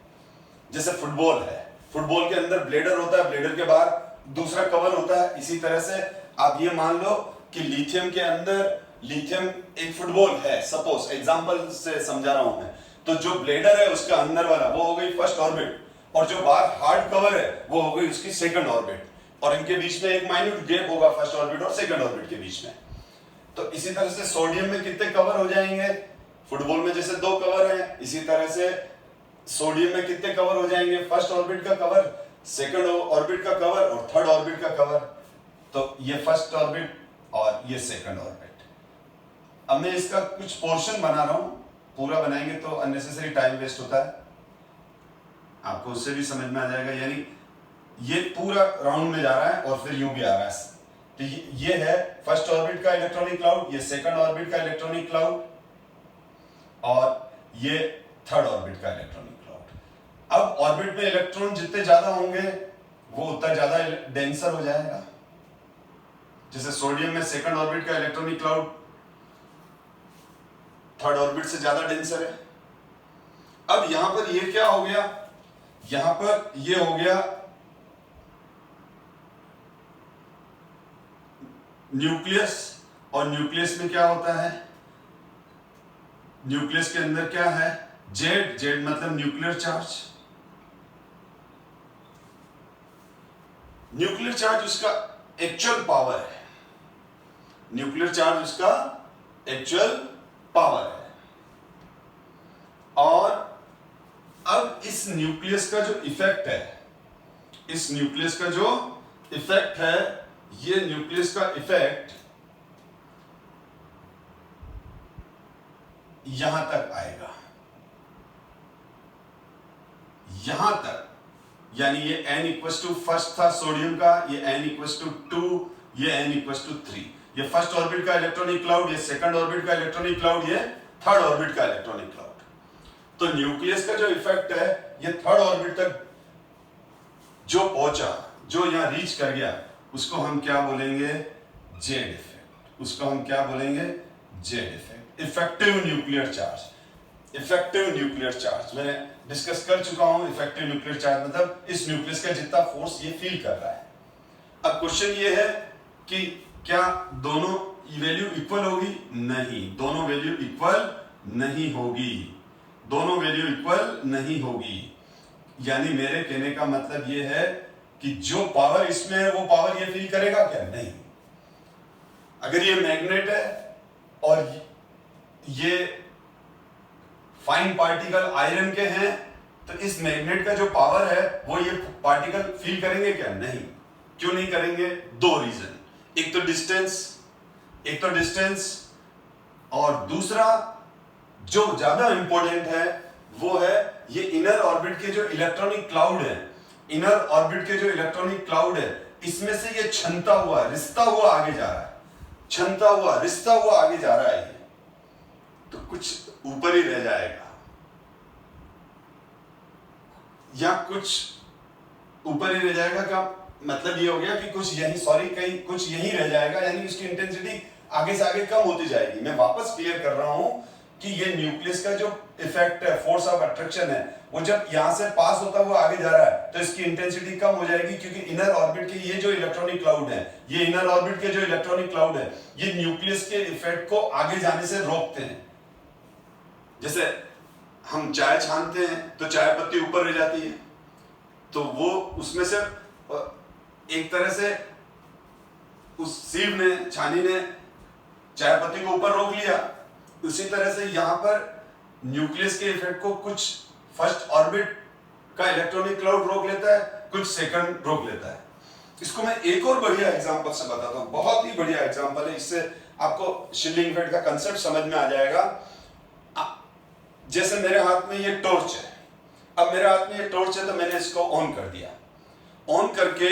जैसे फुटबॉल है, फुटबॉल के अंदर ब्लेडर होता है, ब्लेडर के बाहर दूसरा कवर होता है। इसी तरह से आप ये मान लो कि लिथियम के अंदर, लिथियम एक फुटबॉल है, सपोज एग्जांपल से समझा रहा हूं मैं, तो जो ब्लेडर है उसका अंदर वाला वो हो गई फर्स्ट ऑर्बिट, और जो बाहर हार्ड कवर है वो हो गई उसकी सेकंड ऑर्बिट, और इनके बीच में एक माइन्यूट गैप होगा फर्स्ट ऑर्बिट और सेकंड ऑर्बिट के बीच में। तो इसी तरह से सोडियम में कितने कवर हो जाएंगे? फुटबॉल में जैसे 2 कवर हैं, इसी तरह से सोडियम में कितने कवर हो जाएंगे? फर्स्ट ऑर्बिट का कवर, सेकंड ऑर्बिट का कवर और थर्ड ऑर्बिट का कवर। तो ये फर्स्ट ऑर्बिट और ये सेकंड ऑर्बिट। अब मैं इसका कुछ पोर्शन बना रहा हूं, पूरा बनाएंगे तो अननेसेसरी टाइम वेस्ट होता है, आपको उससे भी समझ में आ जाएगा। यानी ये पूरा राउंड में जा रहा है और फिर यूं भी आ रहा है। तो ये है फर्स्ट ऑर्बिट का इलेक्ट्रॉनिक क्लाउड, ये सेकंड ऑर्बिट का इलेक्ट्रॉनिक क्लाउड और ये थर्ड ऑर्बिट का इलेक्ट्रॉनिक क्लाउड। अब ऑर्बिट में इलेक्ट्रॉन जितने ज्यादा होंगे वो उतना ज्यादा डेंसर हो जाएगा। जैसे सोडियम में सेकंड ऑर्बिट का इलेक्ट्रॉनिक क्लाउड थर्ड ऑर्बिट से ज्यादा डेंसर है। अब यहां पर ये क्या हो गया? यहां पर ये हो गया न्यूक्लियस, और न्यूक्लियस में क्या होता है? न्यूक्लियस के अंदर क्या है? जेड, जेड मतलब न्यूक्लियर चार्ज। न्यूक्लियर चार्ज उसका एक्चुअल पावर है, न्यूक्लियर चार्ज उसका एक्चुअल पावर है। और अब इस न्यूक्लियस का जो इफेक्ट है, इस न्यूक्लियस का जो इफेक्ट है, ये न्यूक्लियस का इफेक्ट यहां तक आएगा, यहां तक। यानी ये n इक्वल्स टू फर्स्ट था सोडियम का, ये n इक्वल्स टू 2, ये n इक्वल्स टू 3। ये फर्स्ट ऑर्बिट का इलेक्ट्रॉनिक क्लाउड, ये सेकंड ऑर्बिट का इलेक्ट्रॉनिक क्लाउड, ये थर्ड ऑर्बिट का इलेक्ट्रॉनिक क्लाउड। तो न्यूक्लियस का जो इफेक्ट है, ये थर्ड ऑर्बिट तक जो पहुंचा, जो यहां रीच कर गया, उसको हम क्या बोलेंगे? Z effect. उसको हम क्या बोलेंगे? Z effect, effective nuclear charge. Effective nuclear charge, मैं डिस्कस कर चुका हूं इफेक्टिव न्यूक्लियर चार्ज मतलब इस न्यूक्लियस का जितना फोर्स ये फील कर रहा है। अब क्वेश्चन ये है कि क्या दोनों वैल्यू इक्वल होगी? नहीं, दोनों वैल्यू इक्वल नहीं होगी, दोनों वैल्यू इक्वल नहीं होगी। यानी मेरे कहने का मतलब ये है कि जो पावर इसमें है वो पावर ये फील करेगा क्या? नहीं। अगर ये मैग्नेट है और ये फाइन पार्टिकल आयरन के हैं तो इस मैग्नेट का जो पावर है वो ये पार्टिकल फील करेंगे क्या? नहीं। क्यों नहीं करेंगे? दो रीजन, एक तो डिस्टेंस और दूसरा जो ज्यादा इंपॉर्टेंट है वो है ये इनर ऑर्बिट के जो इलेक्ट्रॉनिक क्लाउड है, इनर ऑर्बिट के जो इलेक्ट्रॉनिक क्लाउड है इसमें से ये छनता हुआ रिश्ता हुआ आगे जा रहा है, छनता हुआ रिश्ता हुआ आगे जा रहा है ये, तो कुछ ऊपर ही रह जाएगा या कुछ ऊपर ही रह जाएगा। का मतलब ये हो गया कि कुछ यही कहीं कुछ यही रह जाएगा, यानी उसकी इंटेंसिटी आगे से आगे कम होती जाएगी। मैं वापस क्लियर कर रहा हूं कि ये न्यूक्लियस का जो इफेक्ट है, फोर्स ऑफ अट्रैक्शन है, वो जब यहां से पास होता हुआ आगे जा रहा है तो इसकी इंटेंसिटी कम हो जाएगी, क्योंकि इनर ऑर्बिट के ये जो इलेक्ट्रॉनिक क्लाउड है, ये इनर ऑर्बिट के जो इलेक्ट्रॉनिक क्लाउड है ये न्यूक्लियस के इफेक्ट को आगे जाने से रोकते हैं। जैसे हम चाय छानते हैं तो चाय पत्ती ऊपर रह जाती है, तो वो उसमें से एक तरह से उस सीव ने, छानी ने चाय पत्ती को ऊपर रोक लिया। उसी तरह से यहां पर न्यूक्लियस के इफेक्ट को कुछ फर्स्ट ऑर्बिट का इलेक्ट्रॉनिक क्लाउड रोक लेता है, कुछ सेकंड रोक लेता है। इसको मैं एक और बढ़िया एग्जांपल से बताता हूं, बहुत ही बढ़िया एग्जांपल है, इससे आपको शिल्डिंग इफेक्ट का कंसेप्ट समझ में आ जाएगा। जैसे मेरे हाथ में ये टॉर्च है, अब मेरे हाथ में ये टॉर्च है तो मैंने इसको ऑन कर दिया, ऑन करके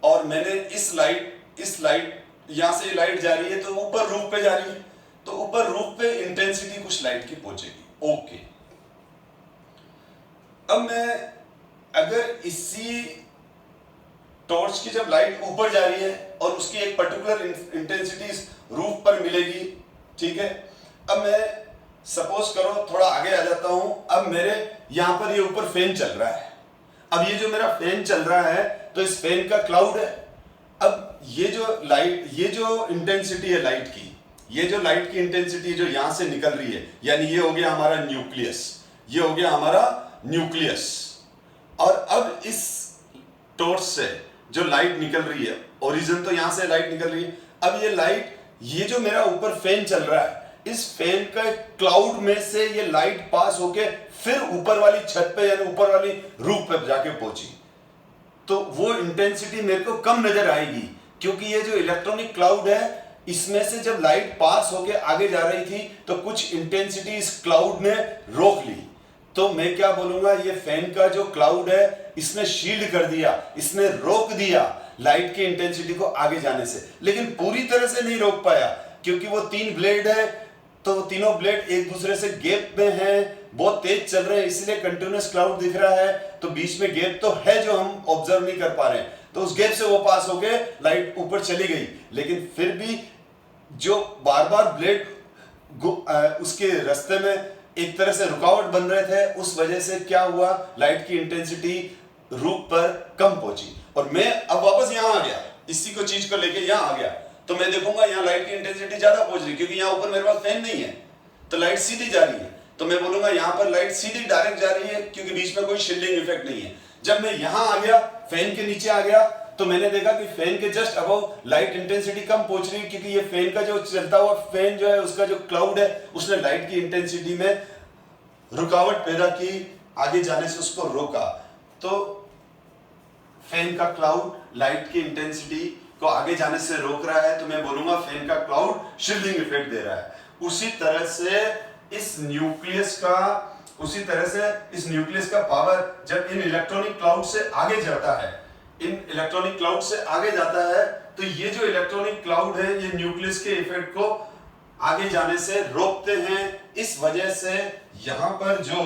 और मैंने इस लाइट यहां से लाइट जा रही है तो ऊपर रूफ पे जा रही है, तो ऊपर रूफ पे इंटेंसिटी कुछ लाइट की पहुंचेगी। ओके, अब मैं अगर इसी टॉर्च की जब लाइट ऊपर जा रही है और उसकी एक पर्टिकुलर इंटेंसिटी रूफ पर मिलेगी, ठीक है। अब मैं सपोज करो थोड़ा आगे आ जाता हूं, अब मेरे यहां पर ये ऊपर फैन चल रहा है। अब ये जो मेरा फैन चल रहा है तो इस फैन का क्लाउड है। अब ये जो इंटेंसिटी है लाइट की, ये जो लाइट की इंटेंसिटी जो यहां से निकल रही है, यानी ये हो गया हमारा न्यूक्लियस, ये हो गया हमारा न्यूक्लियस। और अब इस टॉर्च से जो लाइट निकल रही है, ओरिजिन तो यहां से लाइट निकल रही है, अब ये लाइट, ये जो मेरा ऊपर फैन चल रहा है, इस फैन का क्लाउड में से ये लाइट पास होके फिर ऊपर वाली छत पे यानी ऊपर वाली रूफ पे जाके पहुंची, तो वो इंटेंसिटी मेरे को कम नजर आएगी, क्योंकि ये जो इलेक्ट्रॉनिक क्लाउड है इसमें से जब लाइट पास होके आगे जा रही थी तो कुछ इंटेंसिटी इस क्लाउड ने रोक ली। तो मैं क्या बोलूंगा, ये फैन का जो क्लाउड है इसने शील्ड कर दिया, इसने रोक दिया लाइट की इंटेंसिटी को आगे जाने से, लेकिन पूरी तरह से नहीं रोक पाया, क्योंकि वो 3 ब्लेड है तो वो तीनों ब्लेड एक दूसरे से गैप में हैं, बहुत तेज चल रहे हैं, इसलिए कंटिन्यूअस क्लाउड दिख रहा है, तो बीच में गैप तो है जो हम ऑब्जर्व नहीं कर पा रहे हैं, तो उस गैप से वो पास हो गए, लाइट ऊपर चली गई। लेकिन फिर भी जो बार बार ब्लेड उसके रास्ते में एक तरह से रुकावट बन रहे थे, उस वजह से क्या हुआ, लाइट की इंटेंसिटी रूप पर कम पहुंची। और मैं अब वापस यहां आ गया, इसी को चीज को लेके यहां आ गया, तो मैं देखूंगा यहाँ लाइट की इंटेंसिटी ज्यादा पहुंच रही, क्योंकि यहाँ ऊपर मेरे पास फैन नहीं है, तो लाइट सीधी जा रही है, तो मैं बोलूंगा यहाँ पर लाइट सीधी डायरेक्ट जा रही है, क्योंकि बीच में कोई शील्डिंग इफेक्ट नहीं है। जब मैं यहाँ आ गया, फैन के नीचे आ गया, तो मैंने देखा कि फैन के जस्ट अबव लाइट इंटेंसिटी कम पहुंच रही है, क्योंकि ये फैन का जो चलता हुआ फैन जो है उसका जो क्लाउड है उसने लाइट की इंटेंसिटी में रुकावट पैदा की, आगे जाने से उसको रोका। तो फैन का क्लाउड लाइट की इंटेंसिटी को आगे जाने से रोक रहा है, तो मैं बोलूंगा फैन का क्लाउड शील्डिंग इफेक्ट दे रहा है। उसी तरह से इस न्यूक्लियस का पावर जब इन इलेक्ट्रॉनिक क्लाउड से आगे जाता है, तो ये जो इलेक्ट्रॉनिक क्लाउड है ये न्यूक्लियस के इफेक्ट को आगे जाने से रोकते हैं। इस वजह से यहां पर जो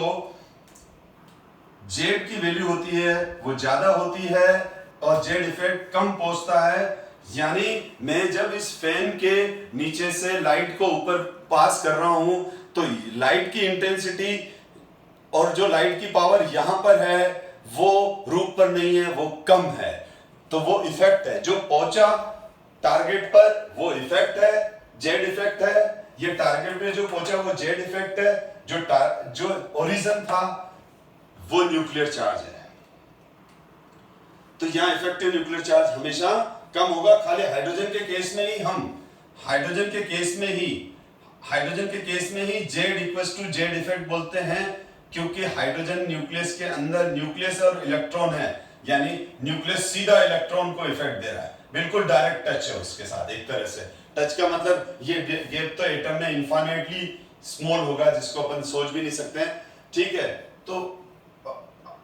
जेड की वैल्यू होती है वो ज्यादा होती है और जेड इफेक्ट कम पहुंचता है। यानी मैं जब इस फैन के नीचे से लाइट को ऊपर पास कर रहा हूं तो लाइट की इंटेंसिटी और जो लाइट की पावर यहां पर है वो रूप पर नहीं है, वो कम है, तो वो इफेक्ट है। जो पहुंचा टारगेट पर वो इफेक्ट है, जेड इफेक्ट है। ये टारगेट पे जो पहुंचा वो जेड इफेक्ट है। जो ओरिजिन था वो न्यूक्लियर चार्ज है। तो यहां इफेक्टिव न्यूक्लियर चार्ज हमेशा कम होगा। खाली हाइड्रोजन के केस में ही हाइड्रोजन के केस में ही Z equals to Z effect बोलते हैं, क्योंकि हाइड्रोजन न्यूक्लियस के अंदर, न्यूक्लियस और इलेक्ट्रॉन है, यानी न्यूक्लियस सीधा इलेक्ट्रॉन को इफेक्ट दे रहा है, बिल्कुल डायरेक्ट टच है उसके साथ। एक तरह से टच का मतलब ये गैप तो एटम में इनफाइनाइटली स्मॉल होगा, जिसको अपन सोच भी नहीं सकते हैं, ठीक है। तो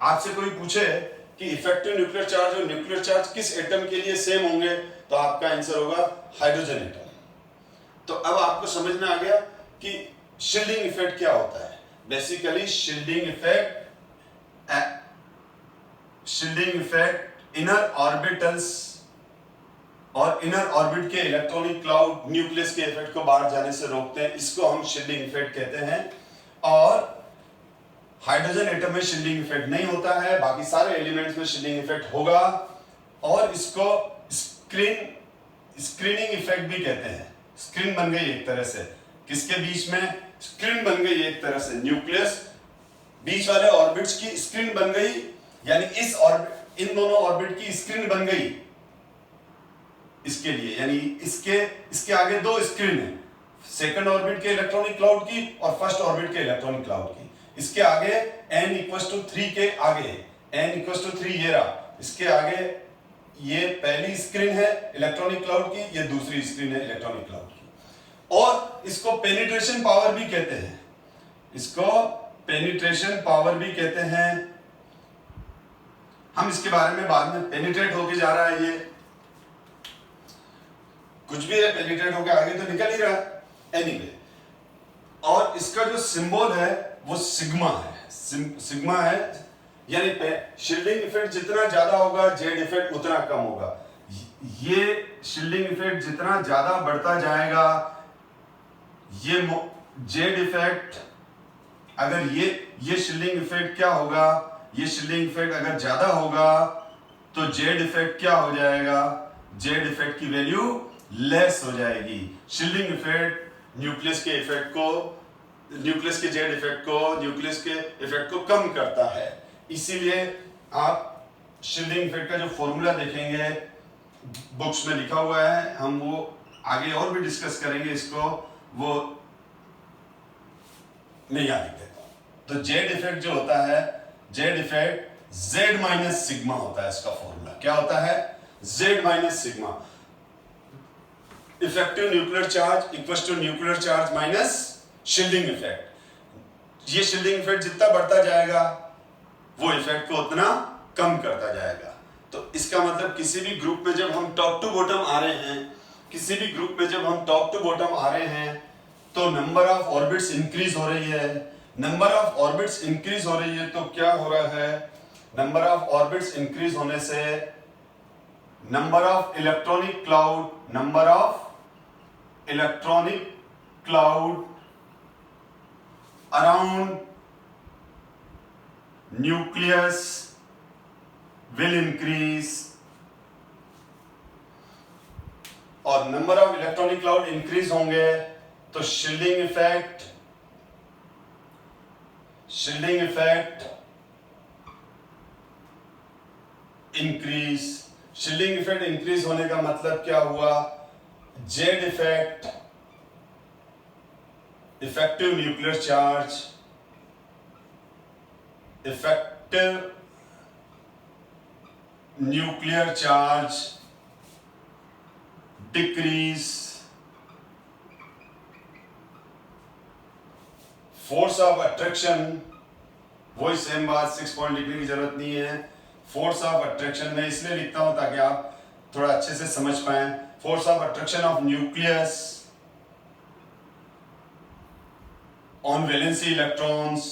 आपसे कोई पूछे कि इफेक्टिव न्यूक्लियर चार्ज और न्यूक्लियर चार्ज किस एटम के लिए सेम होंगे, तो आपका आंसर होगा हाइड्रोजन एटम। तो अब आपको समझ में आ गया कि शील्डिंग इफेक्ट क्या होता है। Basically shielding effect inner orbitals और इनर ऑर्बिट के इलेक्ट्रॉनिक क्लाउड न्यूक्लियस के इफेक्ट को बाहर जाने से रोकते हैं, इसको हम शील्डिंग इफेक्ट कहते हैं। और हाइड्रोजन एटम में शील्डिंग इफेक्ट नहीं होता है, बाकी सारे एलिमेंट्स में शील्डिंग इफेक्ट होगा। और इसको स्क्रीनिंग इफेक्ट भी कहते हैं। स्क्रीन बन गई एक तरह से, किसके बीच में स्क्रीन बन गई, एक तरह से न्यूक्लियस बीच वाले ऑर्बिट्स की स्क्रीन बन गई, यानी इन दोनों ऑर्बिट की स्क्रीन बन गई इसके लिए, यानी इसके आगे दो स्क्रीन है, सेकंड ऑर्बिट के इलेक्ट्रॉनिक क्लाउड की और फर्स्ट ऑर्बिट के इलेक्ट्रॉनिक क्लाउड की। इसके आगे n=3 के आगे n=3 ये रहा, इसके आगे ये पहली स्क्रीन है इलेक्ट्रॉनिक क्लाउड की, ये दूसरी स्क्रीन है इलेक्ट्रॉनिक क्लाउड की। और इसको पेनिट्रेशन पावर भी कहते हैं, हम इसके बारे में बाद में, पेनिट्रेट होके जा रहा है, ये कुछ भी है, पेनिट्रेट होके आगे तो निकल ही रहा है एनीवे। और इसका जो सिंबल है वो सिग्मा है, यानी शील्डिंग इफेक्ट जितना ज्यादा होगा जेड इफेक्ट उतना कम होगा। ये शील्डिंग इफेक्ट जितना ज्यादा बढ़ता जाएगा, ये जेड इफेक्ट, अगर ये शील्डिंग इफेक्ट क्या होगा, ये शील्डिंग इफेक्ट अगर ज्यादा होगा तो जेड इफेक्ट क्या हो जाएगा, जेड इफेक्ट की वैल्यू लेस हो जाएगी। शील्डिंग इफेक्ट न्यूक्लियस के जेड इफेक्ट को, न्यूक्लियस के इफेक्ट को कम करता है। इसीलिए आप शील्डिंग इफेक्ट का जो फॉर्मूला देखेंगे बुक्स में लिखा हुआ है, हम वो आगे और भी डिस्कस करेंगे इसको, वो मैं यहाँ लिख देता हूं। तो जेड इफेक्ट जो होता है, Z effect Z minus sigma होता है, इसका फॉर्मूला क्या होता है, Z minus sigma. Effective nuclear charge equals to nuclear charge minus shielding effect. ये शील्डिंग इफेक्ट जितना बढ़ता जाएगा वो इफेक्ट को उतना कम करता जाएगा। तो इसका मतलब किसी भी ग्रुप में जब हम टॉप टू बॉटम आ रहे हैं, तो नंबर ऑफ ऑर्बिट्स इंक्रीज हो रही है। तो क्या हो रहा है, नंबर ऑफ ऑर्बिट्स इंक्रीज होने से number of electronic cloud around nucleus will increase, और number of electronic cloud increase होंगे तो शील्डिंग इफेक्ट इंक्रीज होने का मतलब क्या हुआ, Z effect, effective nuclear charge decrease, force of attraction, वही सेम बात, 6 पॉइंट लिखने की जरूरत नहीं है। फोर्स ऑफ अट्रैक्शन मैं इसलिए लिखता हूं ताकि आप थोड़ा अच्छे से समझ पाए। Force of attraction of nucleus on valency electrons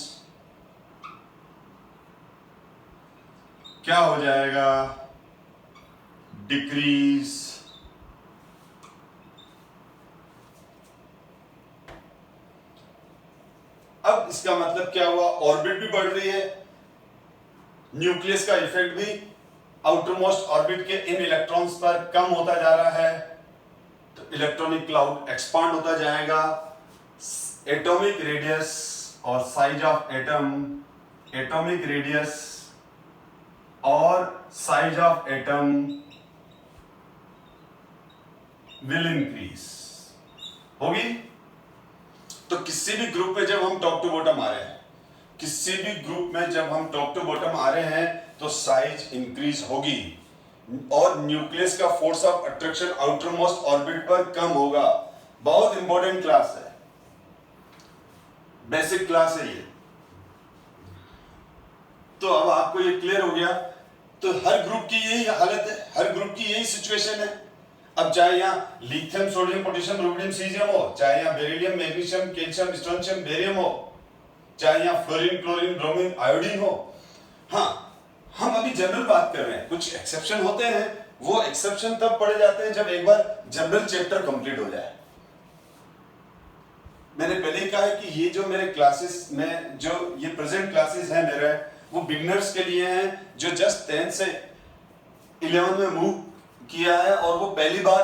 क्या हो जाएगा, डिक्रीज। अब इसका मतलब क्या हुआ, ऑर्बिट भी बढ़ रही है, न्यूक्लियस का इफेक्ट भी आउटर मोस्ट ऑर्बिट के इन इलेक्ट्रॉन्स पर कम होता जा रहा है, तो इलेक्ट्रॉनिक क्लाउड एक्सपांड होता जाएगा। एटॉमिक रेडियस और size of atom, atomic radius और size of atom will increase होगी। तो किसी भी ग्रुप में जब हम टॉप टू बॉटम आ रहे हैं, किसी भी ग्रुप में जब हम टॉप टू बॉटम आ रहे हैं तो साइज इंक्रीज होगी और न्यूक्लियस का force of attraction outer most orbit पर कम होगा। बहुत इंपॉर्टेंट क्लास है, बेसिक क्लास है ये। तो अब आपको ये क्लियर हो गया। तो हर ग्रुप की यही हालत है, हर ग्रुप की यही सिचुएशन है। अब चाहे यहाँ lithium, sodium, potassium, rubidium, caesium हो, चाहे यहाँ beryllium, magnesium, calcium, strontium, barium हो, चाहे यहाँ फ्लोरीन, क्लोरीन, ब्रोमीन, आयोडीन हो। हाँ, हम अभी जनरल बात कर रहे हैं, कुछ एक्सेप्शन होते हैं, वो एक्सेप्शन तब पड़े जाते हैं जब एक बार जनरल चैप्टर कंप्लीट हो जाए। मैंने पहले ही कहा है कि ये जो मेरे क्लासेस में, जो ये प्रेजेंट क्लासेस हैं मेरे, वो बिगनर्स के लिए हैं जो जस्ट 10 से 11 में मूव किया है और वो पहली बार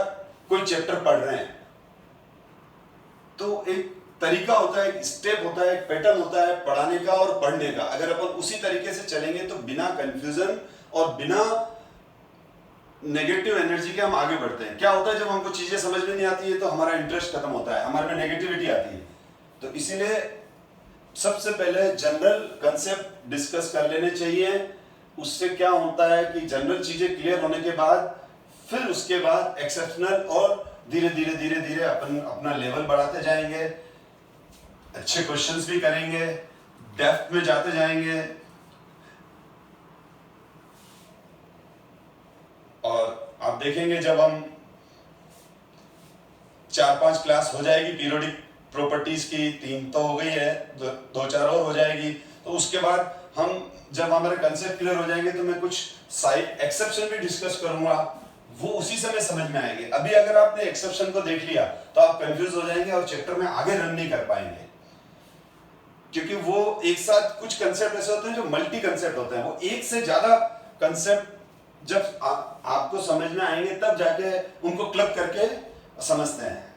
कोई चैप्टर पढ़ रहे हैं। तो एक तरीका होता है, एक स्टेप होता है, एक पैटर्न होता है पढ़ाने का और पढ़ने का। अगर अपन उसी तरीके से चलेंगे तो बिना कंफ्यूजन और बिना नेगेटिव एनर्जी के हम आगे बढ़ते हैं। क्या होता है, जब हमको चीजें समझ में नहीं आती है तो हमारा इंटरेस्ट खत्म होता है, हमारे में नेगेटिविटी आती है। तो इसीलिए सबसे पहले जनरल कंसेप्ट डिस्कस कर लेने चाहिए। उससे क्या होता है कि जनरल चीजें क्लियर होने के बाद फिर उसके बाद एक्सेप्शनल और धीरे धीरे धीरे धीरे अपन अपना लेवल बढ़ाते जाएंगे, अच्छे क्वेश्चंस भी करेंगे, डेप्थ में जाते जाएंगे। और आप देखेंगे जब हम 4-5 क्लास हो जाएगी पीरियोडिक प्रॉपर्टीज की, 3 तो हो गई है, 2-4 और हो जाएगी, तो उसके बाद हम जब हमारे कंसेप्ट क्लियर हो जाएंगे तो मैं कुछ साइड एक्सेप्शन भी डिस्कस करूंगा, वो उसी समय समझ में आएंगे। अभी अगर आपने एक्सेप्शन को देख लिया तो आप कंफ्यूज हो जाएंगे और चैप्टर में आगे रन नहीं कर पाएंगे, क्योंकि वो एक साथ कुछ कंसेप्ट ऐसे होते हैं जो मल्टी कंसेप्ट होते हैं। वो एक से ज्यादा कंसेप्ट जब आपको समझ में आएंगे तब जाके उनको क्लब करके समझते हैं।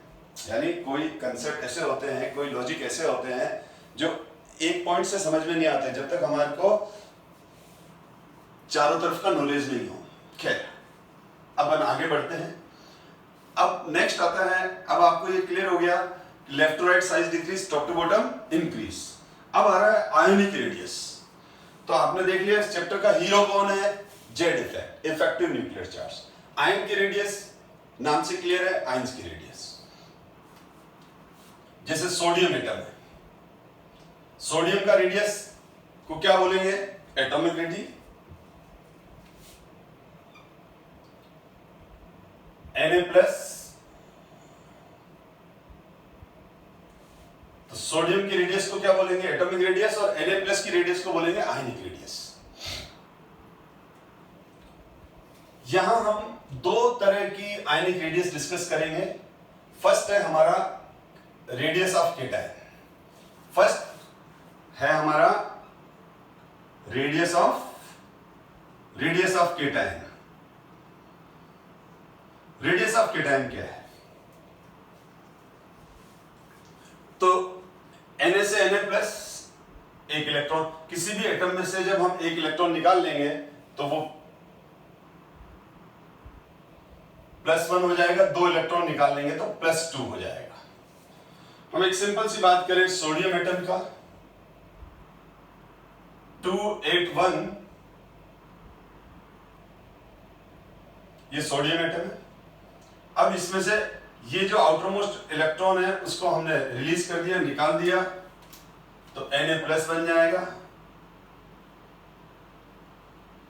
यानी कोई कंसेप्ट ऐसे होते हैं, कोई लॉजिक ऐसे होते हैं जो एक पॉइंट से समझ में नहीं आते जब तक हमारे को चारों तरफ का नॉलेज नहीं हो। खैर, अब हम आगे बढ़ते हैं। अब नेक्स्ट आता है, अब आपको ये क्लियर हो गया, left to right size decrease, top to bottom increase. अब आ रहा है आयोनिक रेडियस। तो आपने देख लिया इस चैप्टर का हीरो कौन है, Z effect, effective nuclear charge. Ion की रेडियस नाम से क्लियर है, आयंस की रेडियस। जैसे सोडियम एटम है, सोडियम का रेडियस को क्या बोलेंगे, एटॉमिक रेडियस। Na+, तो सोडियम की रेडियस को क्या बोलेंगे, एटॉमिक रेडियस, और Na+ की रेडियस को बोलेंगे आयनिक रेडियस। यहां हम 2 तरह की आयनिक रेडियस डिस्कस करेंगे। फर्स्ट है हमारा रेडियस ऑफ केटायन, फर्स्ट है हमारा radius of cation. Radius of cation क्या है, तो Na से Na+ एक इलेक्ट्रॉन, किसी भी एटम में से जब हम एक इलेक्ट्रॉन निकाल लेंगे तो वो +1 हो जाएगा, 2 इलेक्ट्रॉन निकाल लेंगे तो +2 हो जाएगा। हम एक सिंपल सी बात करें सोडियम एटम का, 281, ये सोडियम एटम है। अब इसमें से ये जो आउटर मोस्ट इलेक्ट्रॉन है उसको हमने रिलीज कर दिया, निकाल दिया, तो Na+ बन जाएगा।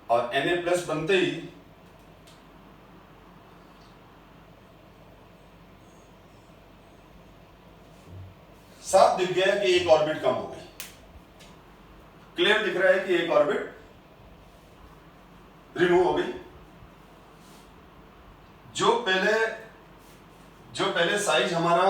और Na+ बनते ही साफ दिख गया कि एक ऑर्बिट कम हो गई, क्लियर दिख रहा है कि एक ऑर्बिट रिमूव हो गई। जो पहले साइज हमारा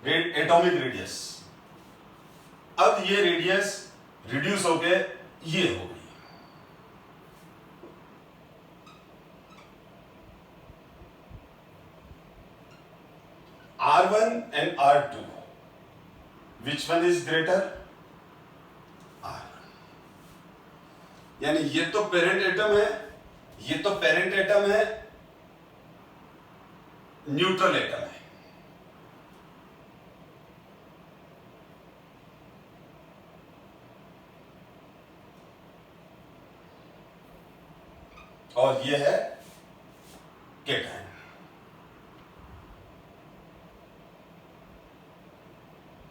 एटॉमिक रेडियस। अब ये रेडियस रिड्यूस होके ये हो गई। R1 and R2, which one is greater? R1। यानी ये तो पेरेंट एटम है, ये तो पेरेंट एटम है, न्यूट्रल एटम है। और ये है केटायन।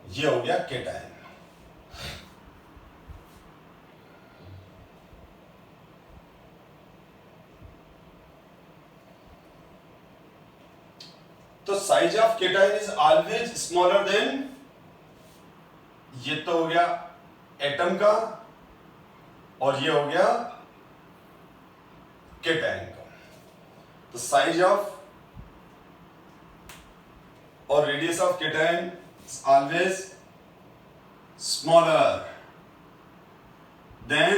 ये हो गया केटायन। तो size of cation is always smaller than, ये तो हो गया एटम का और ये हो गया केटायन का। तो साइज ऑफ और radius of cation is always smaller than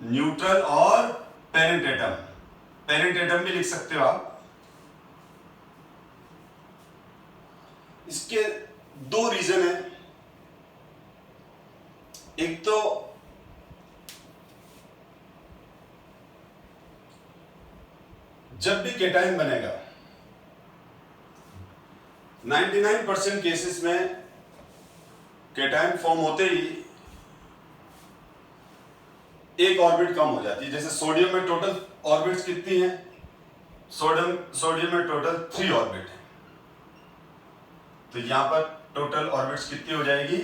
neutral और पेरेंट एटम। पेरेंट एटम भी लिख सकते हो आप। इसके दो रीजन है। एक तो जब भी केटायन बनेगा 99% केसेस में केटायन फॉर्म होते ही एक ऑर्बिट कम हो जाती है। जैसे सोडियम में टोटल ऑर्बिट्स कितनी हैं? सोडियम में टोटल 3 ऑर्बिट है। तो यहां पर टोटल ऑर्बिट्स कितनी हो जाएगी?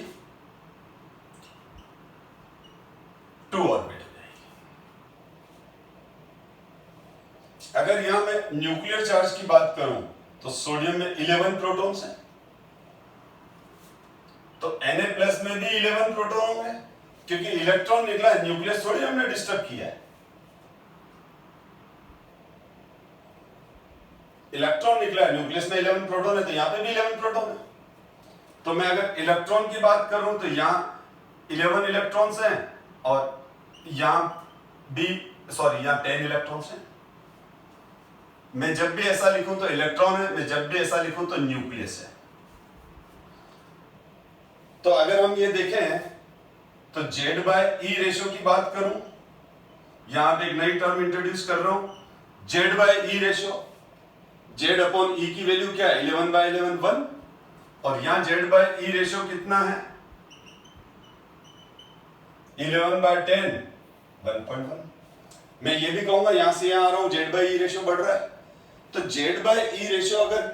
2 ऑर्बिट हो जाएगी। अगर यहां मैं न्यूक्लियर चार्ज की बात करूं तो सोडियम में 11 प्रोटॉन्स हैं, तो Na+ में भी 11 प्रोटॉन होंगे, क्योंकि इलेक्ट्रॉन निकला है, न्यूक्लियस थोड़ी हमने डिस्टर्ब किया है। इलेक्ट्रॉन निकला है, न्यूक्लियस में 11 प्रोटॉन है, तो यहां पे भी 11 प्रोटॉन है। तो मैं अगर इलेक्ट्रॉन की बात करूं तो यहां 11 इलेक्ट्रॉन्स हैं और यहां 10 इलेक्ट्रॉन्स हैं। मैं जब भी ऐसा लिखूं तो इलेक्ट्रॉन है, मैं जब भी ऐसा लिखूं तो न्यूक्लियस है। तो अगर हम ये देखें तो Z/E रेशियो की बात करूं, यहां पे एक नई टर्म इंट्रोड्यूस कर रहा हूं, Z/E रेशियो। Z/E की वैल्यू क्या है? 11/11 1, और यहां Z/E रेशियो कितना है? 11/10 1.1। मैं ये भी कहूंगा, यहां से यहां आ रहा हूं, Z/E रेशियो बढ़ रहा है। तो Z/E रेशियो अगर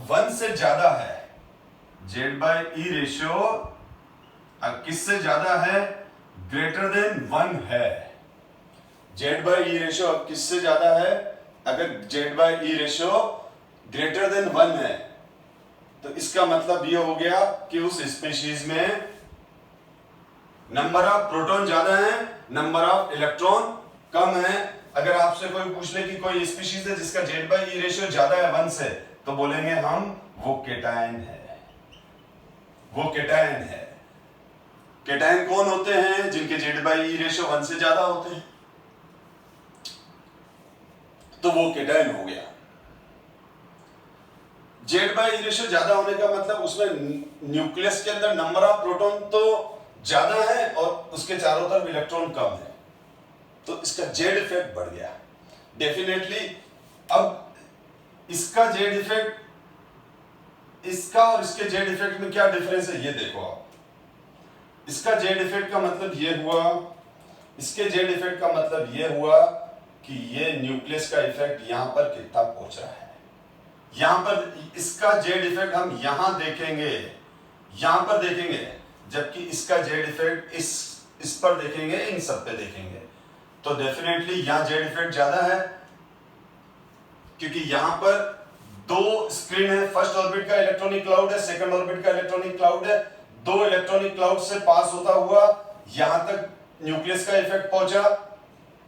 1 से ज्यादा है, Z/E रेशियो किससे ज्यादा है? ग्रेटर देन 1 है। Z/E रेशियो किससे ज्यादा है? अगर Z/E रेशियो ग्रेटर देन 1 है तो इसका मतलब ये हो गया कि उस स्पीशीज में नंबर ऑफ प्रोटॉन ज्यादा है, नंबर ऑफ इलेक्ट्रॉन कम है। अगर आपसे कोई पूछ ले कि कोई स्पीशीज है जिसका Z/E रेशियो ज्यादा है 1 से, तो बोलेंगे हम वो केटायन है, वो केटायन है। केटायन कौन होते हैं? जिनके Z/E रेशियो 1 से ज्यादा होते हैं, तो वो केटायन हो गया। Z/E रेशियो ज्यादा होने का मतलब उसमें न्यूक्लियस के अंदर नंबर ऑफ प्रोटॉन तो ज्यादा है और उसके चारों तरफ इलेक्ट्रॉन कम है, तो इसका Z इफेक्ट बढ़ गया डेफिनेटली। अब इसका Z इफेक्ट, इसका और इसके Z इफेक्ट में क्या डिफरेंस है ये देखो आप। इसका Z इफेक्ट का मतलब ये हुआ, इसके Z इफेक्ट का मतलब ये हुआ कि ये न्यूक्लियस का इफेक्ट यहां पर कितना पहुंच रहा है। यहां पर इसका Z इफेक्ट हम यहां देखेंगे, यहां पर देखेंगे, जबकि इसका Z इफेक्ट इस पर देखेंगे, इन सब पे देखेंगे। तो डेफिनेटली यहां Z इफेक्ट ज्यादा है, क्योंकि यहां पर 2 स्क्रीन है। फर्स्ट ऑर्बिट का इलेक्ट्रॉनिक क्लाउड है, सेकंड ऑर्बिट का इलेक्ट्रॉनिक क्लाउड है। 2 इलेक्ट्रॉनिक क्लाउड से पास होता हुआ यहां तक न्यूक्लियस का इफेक्ट पहुंचा,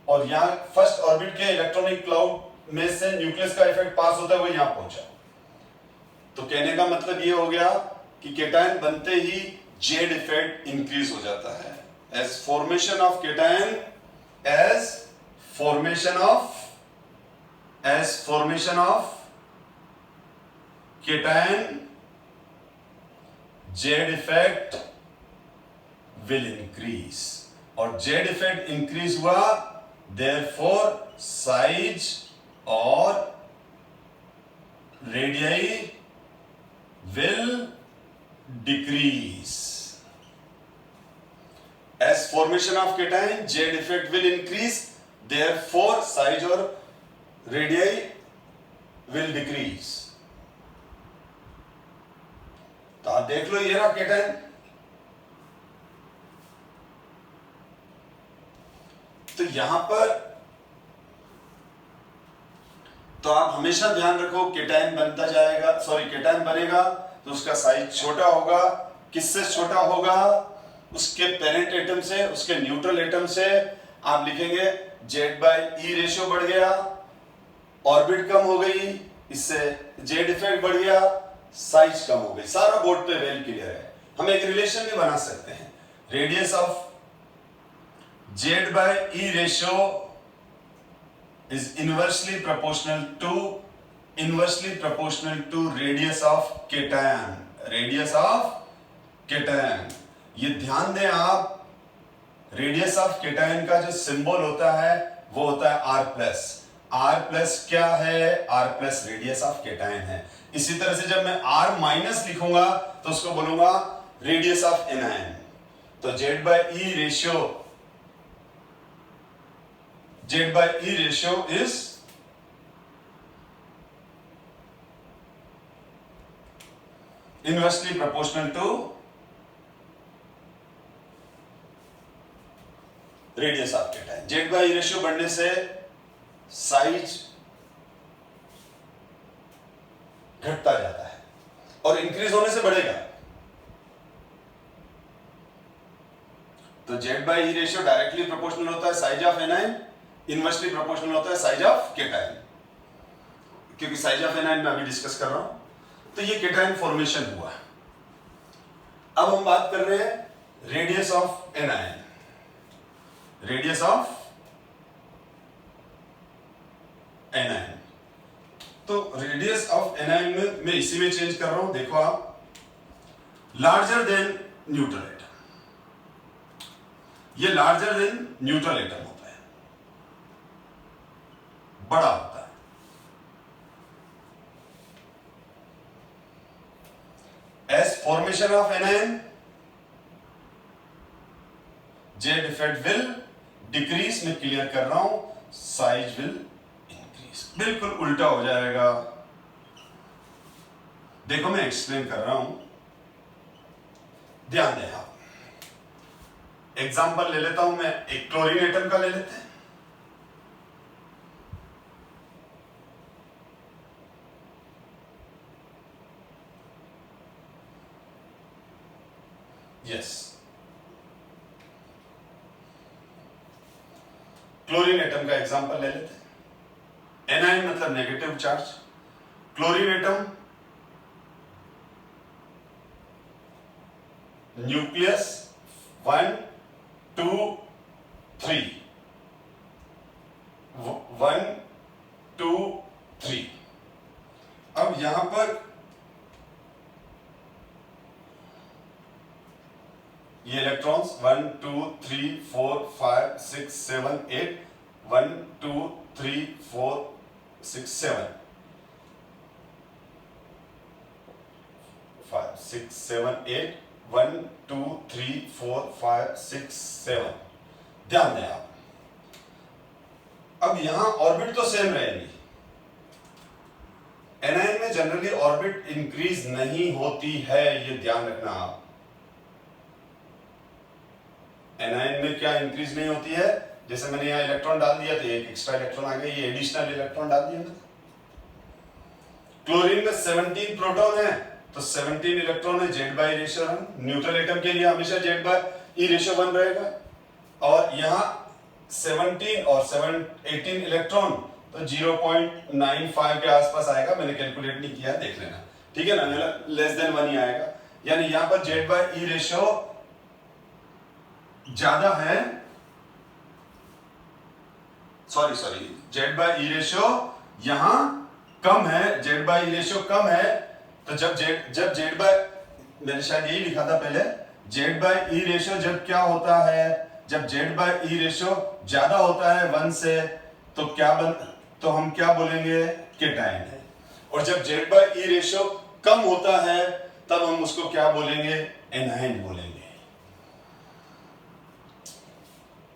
और यहां फर्स्ट ऑर्बिट के इलेक्ट्रॉनिक क्लाउड में से न्यूक्लियस का इफेक्ट पास होता हुआ यहां पहुंचा। तो तो कहने का मतलब ये हो गया कि केटायन बनते ही जेड इफेक्ट इंक्रीज हो जाता है। As formation of cation, as formation of cation, Z effect will increase. और जेड इफेक्ट इंक्रीज हुआ, देयरफॉर साइज और radii will decrease. As formation of cation, Z effect will increase, therefore size और radii will decrease. तो आप देख लो, ये रहा cation. तो यहां पर तो आप हमेशा ध्यान रखो, केटायन बनता जाएगा, केटायन बनेगा तो उसका साइज छोटा होगा। किससे छोटा होगा? उसके पेरेंट एटम से, उसके न्यूट्रल एटम से। आप लिखेंगे Z/E रेशियो बढ़ गया, ऑर्बिट कम हो गई, इससे जेड इफेक्ट बढ़ गया, साइज कम हो गई। सारा बोर्ड पे वेल क्लियर है। हम एक रिलेशन भी बना सकते हैं, radius of Z/E ratio is inversely proportional to radius of cation. ये ध्यान दें आप, रेडियस ऑफ केटायन का जो सिंबल होता है वो होता है R+। क्या है? R+ रेडियस ऑफ केटायन है। इसी तरह से जब मैं R- लिखूंगा तो उसको बोलूंगा रेडियस ऑफ एनायन। तो Z/E ratio is inversely proportional to radius of cation. Z/E ratio बढ़ने से साइज घटता जाता है और इंक्रीज होने से बढ़ेगा। तो Z/E रेशियो डायरेक्टली प्रोपोर्शनल होता है size of anion, inversely proportional होता है साइज ऑफ केटायन, क्योंकि साइज ऑफ एनायन मैं अभी डिस्कस कर रहा हूं। तो ये केटायन फॉर्मेशन हुआ। अब हम बात कर रहे हैं radius of anion. Radius of anion, तो रेडियस ऑफ एनायन में मैं इसी में चेंज कर रहा हूं। देखो आप, लार्जर देन न्यूट्रल एटम, ये लार्जर देन न्यूट्रल एटम होता है, बड़ा होता है। As formation of anion, Z effect will decrease. मैं क्लियर कर रहा हूं, साइज विल इंक्रीज। बिल्कुल उल्टा हो जाएगा। देखो मैं एक्सप्लेन कर रहा हूं, ध्यान दें आप। एग्जाम्पल ले लेता हूं मैं, एक क्लोरीन एटम का ले लेते हैं। यस, क्लोरीन एटम का एग्जांपल ले लेते हैं। एनायन मतलब negative charge. Chlorine atom, nucleus 1 2 3, 1 2 3। अब यहां पर ये इलेक्ट्रॉन्स 1 2 3 4 5 6 7 8, 1 2 3 4 6 7 5 6 7 8, 1 2 3 4 5 6 7। ध्यान दें आप, अब यहां ऑर्बिट तो सेम रहेगी। एनायन में जनरली ऑर्बिट इंक्रीज नहीं होती है, ये ध्यान रखना आप। एनायन में क्या इंक्रीज नहीं होती है? जैसे मैंने यहां इलेक्ट्रॉन डाल दिया तो एक एक्स्ट्रा इलेक्ट्रॉन आ गया, ये एडिशनल इलेक्ट्रॉन डाल दिया मैंने। क्लोरीन में 17 प्रोटॉन है तो 17 इलेक्ट्रॉन है, Z/E रेशियो 1। न्यूट्रल एटम के लिए हमेशा Z/E रेशियो 1 रहेगा। और यहां 17 और 18 इलेक्ट्रॉन तो 0.95 के आसपास आएगा। मैंने कैलकुलेट नहीं किया, देख लेना। ठीक है ना, लेस देन 1 ही आएगा, यानी यहां पर जेड बाई ई रेशियो ज्यादा है, sorry Z by E ratio यहां कम है, जेड बाई ई रेशियो कम है, तो जब जेड बाई, मैंने शायद यही लिखा था पहले, जेड बाई ई रेशियो जब क्या होता है, जब जेड बाई ई रेशियो ज्यादा होता है 1 से, तो हम क्या बोलेंगे, केटाइन है, और जब जेड बाई ई रेशियो कम होता है तब हम उसको क्या बोलेंगे, एनाइन बोलेंगे।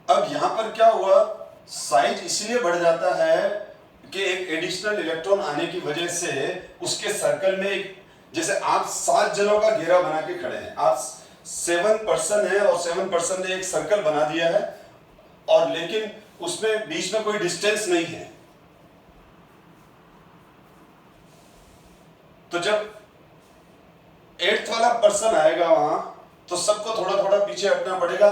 अब यहां पर क्या हुआ, साइज इसलिए बढ़ जाता है कि एक एडिशनल इलेक्ट्रॉन आने की वजह से उसके सर्कल में एक, जैसे आप 7 जनों का घेरा बना के खड़े हैं, आप 7 पर्सन है और 7 पर्सन ने एक सर्कल बना दिया है, और लेकिन उसमें बीच में कोई डिस्टेंस नहीं है, तो जब 8th वाला पर्सन आएगा वहां, तो सबको थोड़ा थोड़ा पीछे हटना पड़ेगा,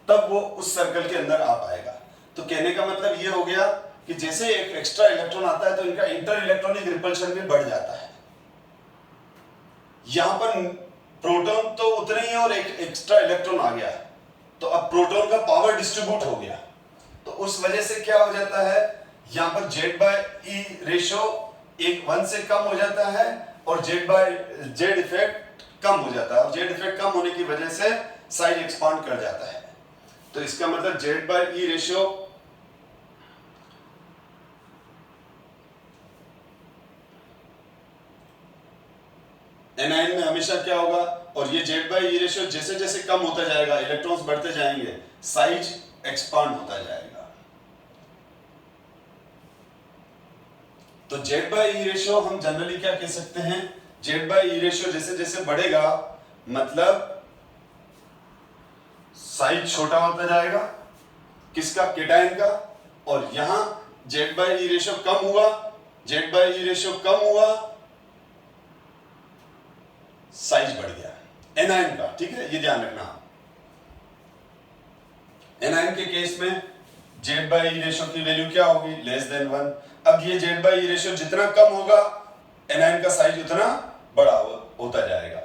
तब वो उस सर्कल के अंदर आ पाएगा। तो कहने का मतलब ये हो गया कि जैसे एक एक्स्ट्रा इलेक्ट्रॉन आता है तो इनका इंटर इलेक्ट्रॉनिक रिपल्शन भी बढ़ जाता है। यहां पर प्रोटॉन तो उतने ही है और एक एक्स्ट्रा इलेक्ट्रॉन आ गया, तो अब प्रोटॉन का पावर डिस्ट्रीब्यूट हो गया, तो उस वजह से क्या हो जाता है, यहां पर जेड बाय ई रेशियो 1 से कम हो जाता है और जेड इफेक्ट कम हो जाता है, और जेड इफेक्ट कम होने की वजह से साइज एक्सपांड कर जाता है। तो इसका मतलब Z by E ratio anion में हमेशा क्या होगा, और ये जेड बाय ई रेशियो जैसे जैसे कम होता जाएगा, इलेक्ट्रॉन्स बढ़ते जाएंगे, साइज एक्सपांड होता जाएगा। तो जेड बाय ई रेशियो हम जनरली क्या कह सकते हैं, जेड बाय ई रेशियो जैसे जैसे बढ़ेगा मतलब साइज छोटा होता जाएगा, किसका, केटाइन का, और यहां जेड बाय ई रेशियो कम हुआ, जेड बाय ई रेशियो कम हुआ, साइज बढ़ गया एनाइन का। ठीक है, ये ध्यान रखना। एनाइन के केस में जेड बाय ई रेशियो की वैल्यू क्या होगी, लेस देन 1। अब ये जेड बाय ई रेशियो जितना कम होगा एनाइन का साइज उतना बड़ा होता जाएगा।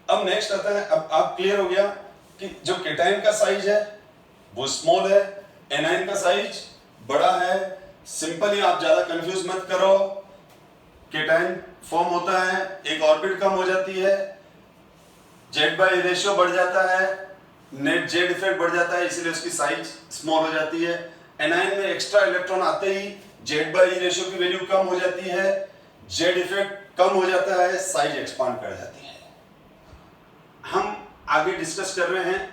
अब नेक्स्ट आता है, अब आप क्लियर हो गया कि जो केटाइन का साइज है वो स्मॉल है, एनाइन का साइज बड़ा है। सिंपली आप ज्यादा कंफ्यूज मत करो, केटाइन फॉर्म होता है, एक ऑर्बिट कम हो जाती है, जेड बाय रेशियो बढ़ जाता है, नेट जेड इफेक्ट बढ़ जाता है, इसलिए उसकी साइज स्मॉल हो जाती है। एनाइन में एक्स्ट्रा इलेक्ट्रॉन आते ही जेड बाय रेशियो की वैल्यू कम हो जाती है, जेड इफेक्ट कम हो जाता है, साइज एक्सपांड कर जाती है। हम आगे डिस्कस कर रहे हैं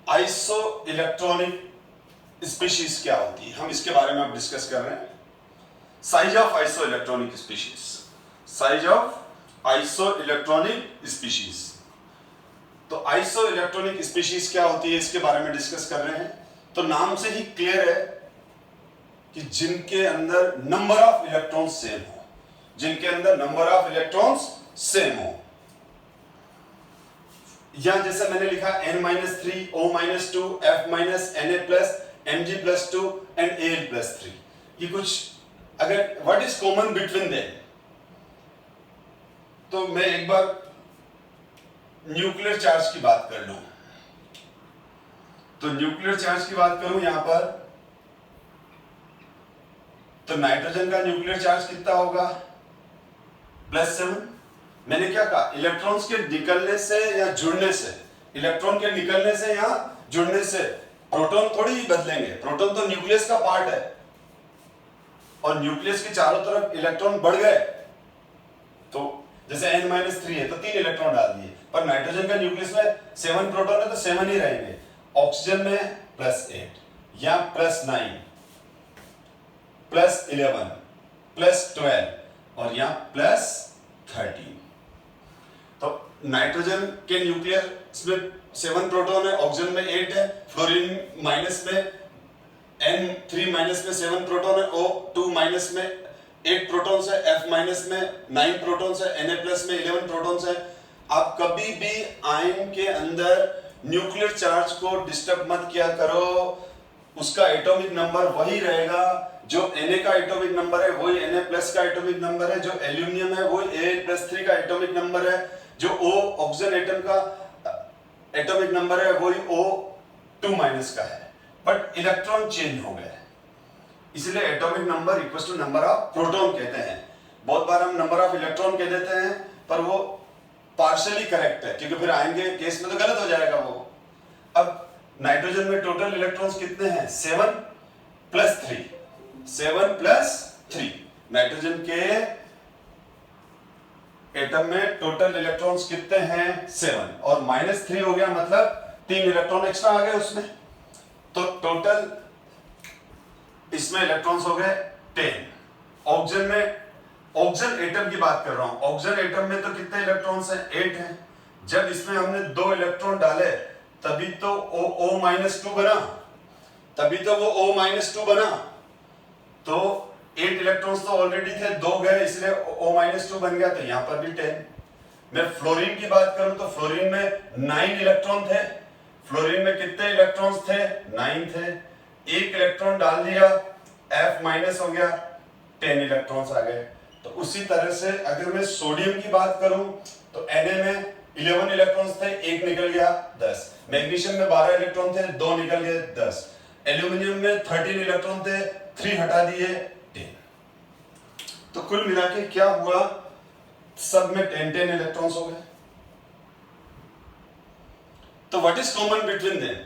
आइसो इलेक्ट्रॉनिक स्पीशीज क्या होती है, हम इसके बारे में अब डिस्कस कर रहे हैं। Size of iso electronic species, size of iso electronic species. तो आइसो इलेक्ट्रॉनिक स्पीशीज क्या होती है, इसके बारे में डिस्कस कर रहे हैं। तो नाम से ही क्लियर है कि जिनके अंदर नंबर ऑफ इलेक्ट्रॉन्स सेम हो, जिनके अंदर नंबर ऑफ इलेक्ट्रॉन्स सेम हो, या जैसे मैंने लिखा n-3, O-2, F-Na+, Mg+2 and Al+3, ये कुछ अगर what is common between them, तो मैं एक बार न्यूक्लियर चार्ज की बात कर लूं। तो न्यूक्लियर चार्ज की बात करूं यहां पर, तो नाइट्रोजन का न्यूक्लियर चार्ज कितना होगा, +7। मैंने क्या कहा, इलेक्ट्रॉन्स के निकलने से या जुड़ने से, इलेक्ट्रॉन के निकलने से या जुड़ने से प्रोटॉन थोड़ी ही बदलेंगे, प्रोटॉन तो न्यूक्लियस का पार्ट है, और न्यूक्लियस के चारों तरफ इलेक्ट्रॉन बढ़ गए, तो जैसे n-3 है तो 3 इलेक्ट्रॉन डाल दिए, पर नाइट्रोजन का न्यूक्लियस में 7 प्रोटॉन है तो 7 ही रहेंगे। ऑक्सीजन में +8 या +9, +11, +12 और यहाँ +13। तो नाइट्रोजन के न्यूक्लियस में 7 प्रोटॉन है, ऑक्सीजन में 8 है, फ्लोरीन माइनस में N3 माइनस में 7 प्रोटॉन है, O2 माइनस में 8 प्रोटॉन्स है, F माइनस में 9 प्रोटॉन्स है, Na+ में 11 प्रोटॉन्स है। आप कभी भी आयन के अंदर न्यूक्लियर चार्ज को डिस्टर्ब मत किया करो, उसका एटॉमिक नंबर वही रहेगा, जो Na का एटॉमिक नंबर है वही Na+ का एटॉमिक नंबर है, जो एल्यूमिनियम है वही Al+3 का एटॉमिक नंबर है, जो O ऑक्सीजन एटम का एटॉमिक नंबर है वही O2- का है, बट इलेक्ट्रॉन चेंज हो गए, इसलिए atomic number equals to number of proton कहते हैं। बहुत बार हम नंबर ऑफ इलेक्ट्रॉन कह देते हैं, पर वो पार्शियली करेक्ट है, क्योंकि फिर आयन के केस में तो गलत हो जाएगा वो। अब नाइट्रोजन में टोटल इलेक्ट्रॉन्स कितने हैं? 7+3, 7+3। नाइट्रोजन के एटम में टोटल इलेक्ट्रॉन्स कितने हैं? 7, और -3 हो गया, मतलब 3 इलेक्ट्रॉन एक्स्ट्रा आ गए उसमें, तो टोटल इसमें इलेक्ट्रॉन्स हो गए 10। ऑक्सीजन में, ऑक्सीजन एटम की बात कर रहा हूं, ऑक्सीजन एटम में तो कितने इलेक्ट्रॉन्स हैं? 8 हैं। जब इसमें हमने 2 इलेक्ट्रॉन डाले तभी तो O-2 बना, तभी तो वो O-2 बना, तो 8 इलेक्ट्रॉन्स तो ऑलरेडी थे, 2 गए, इसलिए O-2 बन गया, तो यहां पर भी 10। मैं फ्लोरीन की बात करूं तो फ्लोरीन में 9 इलेक्ट्रॉन थे। फ्लोरीन में कितने इलेक्ट्रॉन्स थे? 9 थे। एक इलेक्ट्रॉन डाल दिया, F- हो गया, 10 इलेक्ट्रॉन्स आ गए। तो उसी तरह से अगर मैं सोडियम की बात करूं तो Na में 11 इलेक्ट्रॉन्स थे, एक निकल गया, 10। मैग्नीशियम में 12 इलेक्ट्रॉन थे, 2 निकल गए, 10। एल्यूमिनियम में 13 इलेक्ट्रॉन थे, 3 हटा दिए, 10। तो कुल मिला के क्या हुआ? सब में 10 इलेक्ट्रॉन्स हो गए। तो what is common between them?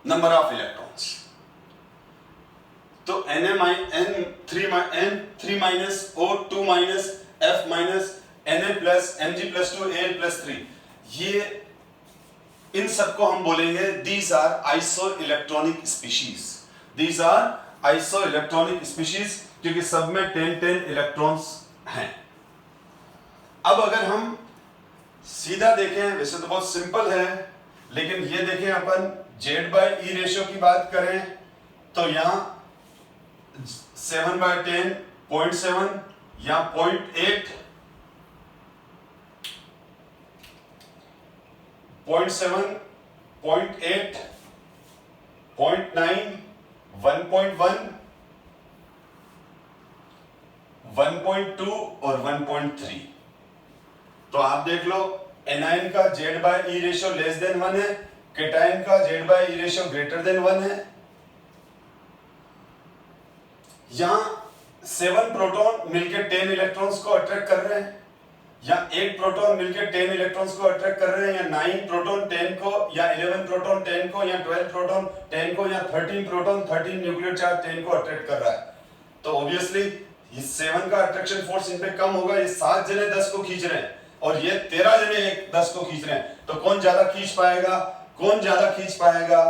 Number of electrons. तो N3 O2- F-, Na+, Mg+2, Al+3, ये इन सबको हम बोलेंगे these are isoelectronic species, these are isoelectronic species, क्योंकि सब में 10 इलेक्ट्रॉन्स हैं। अब अगर हम सीधा देखें, वैसे तो बहुत सिंपल है, लेकिन ये देखें अपन Z/E रेशियो की बात करें तो यहां 7/10 0.7 या 0.8, 0.7, 0.8, 0.9, 1.1, 1.2 और 1.3। तो आप देख लो, एनायन का Z/E रेशियो <1 है, केटायन का Z/E रेशियो <1 है। यहां 7 प्रोटॉन मिलकर 10 इलेक्ट्रॉन्स को अट्रैक्ट कर रहे हैं, या 8 प्रोटॉन मिलकर 10 इलेक्ट्रॉन्स को अट्रैक्ट कर रहे हैं, या 9 प्रोटॉन 10 को, या 11 प्रोटॉन 10 को, या 12 प्रोटॉन 10 को, या 13 प्रोटॉन 13 न्यूक्लियर चार्ज 10 को अट्रैक्ट कर रहा है। तो ऑब्वियसली ये 7 का अट्रैक्शन फोर्स इन पे कम होगा। ये 7 जने 10 को खींच रहे हैं और ये 13 जने 10 को खींच रहे हैं, तो कौन ज्यादा खींच पाएगा? कौन ज्यादा खींच पाएगा?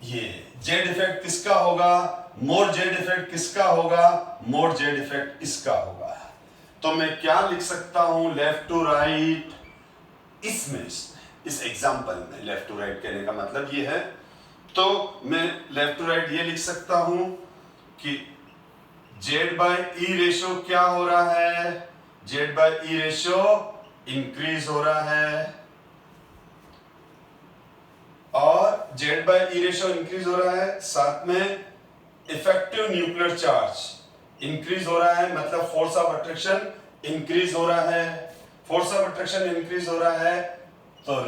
ये जेड इफेक्ट किसका होगा? मोर जेड इफेक्ट किसका होगा? मोर जेड इफेक्ट इसका होगा। तो मैं क्या लिख सकता हूं? लेफ्ट टू राइट, इसमें इस एग्जांपल में लेफ्ट टू राइट कहने का मतलब ये है, तो मैं लेफ्ट टू राइट ये लिख सकता हूं कि Z/E रेशियो क्या हो रहा है? Z/E रेशियो इंक्रीज हो रहा है, और Z/E रेशियो इंक्रीज हो रहा है, साथ में इफेक्टिव न्यूक्लियर चार्ज इंक्रीज हो रहा है, मतलब फोर्स ऑफ अट्रैक्शन इंक्रीज हो रहा है। फोर्स ऑफ अट्रैक्शन इंक्रीज हो रहा है तो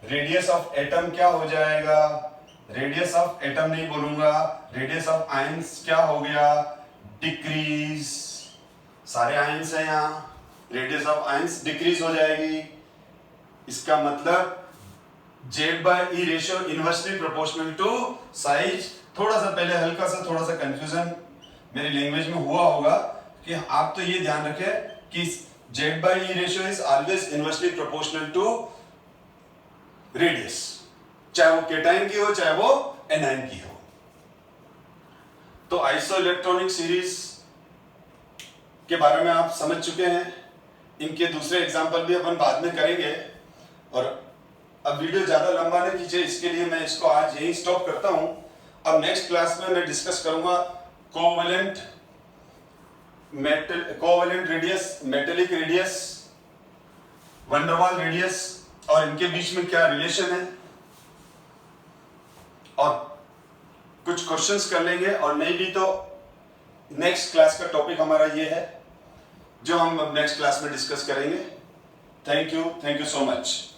रेडियस ऑफ एटम क्या हो जाएगा? रेडियस ऑफ एटम नहीं बोलूंगा, रेडियस ऑफ आयंस क्या हो गया? डिक्रीज। सारे आयंस हैं यहां, रेडियस ऑफ आयंस डिक्रीज हो जाएगी। इसका मतलब Z/E ratio inversely proportional to size. थोड़ा सा पहले हल्का सा थोड़ा सा कंफ्यूजन मेरी लैंग्वेज में हुआ होगा, कि आप तो ये ध्यान रखें कि Z/E ratio is always inversely proportional to radius, चाहे वो केटाइन की हो चाहे वो एनायन की हो। तो आइसोइलेक्ट्रॉनिक सीरीज के बारे में आप समझ चुके हैं, इनके दूसरे एग्जांपल भी अपन बाद में करेंगे। और अब वीडियो ज्यादा लंबा नहीं खींचे, इसके लिए मैं इसको आज यही स्टॉप करता हूं। अब नेक्स्ट क्लास में मैं डिस्कस करूंगा covalent radius, metallic radius, van der Waals radius और इनके बीच में क्या रिलेशन है, और कुछ क्वेश्चंस कर लेंगे। और नहीं भी तो नेक्स्ट क्लास का टॉपिक हमारा ये है जो हम नेक्स्ट क्लास में डिस्कस करेंगे। Thank you so much.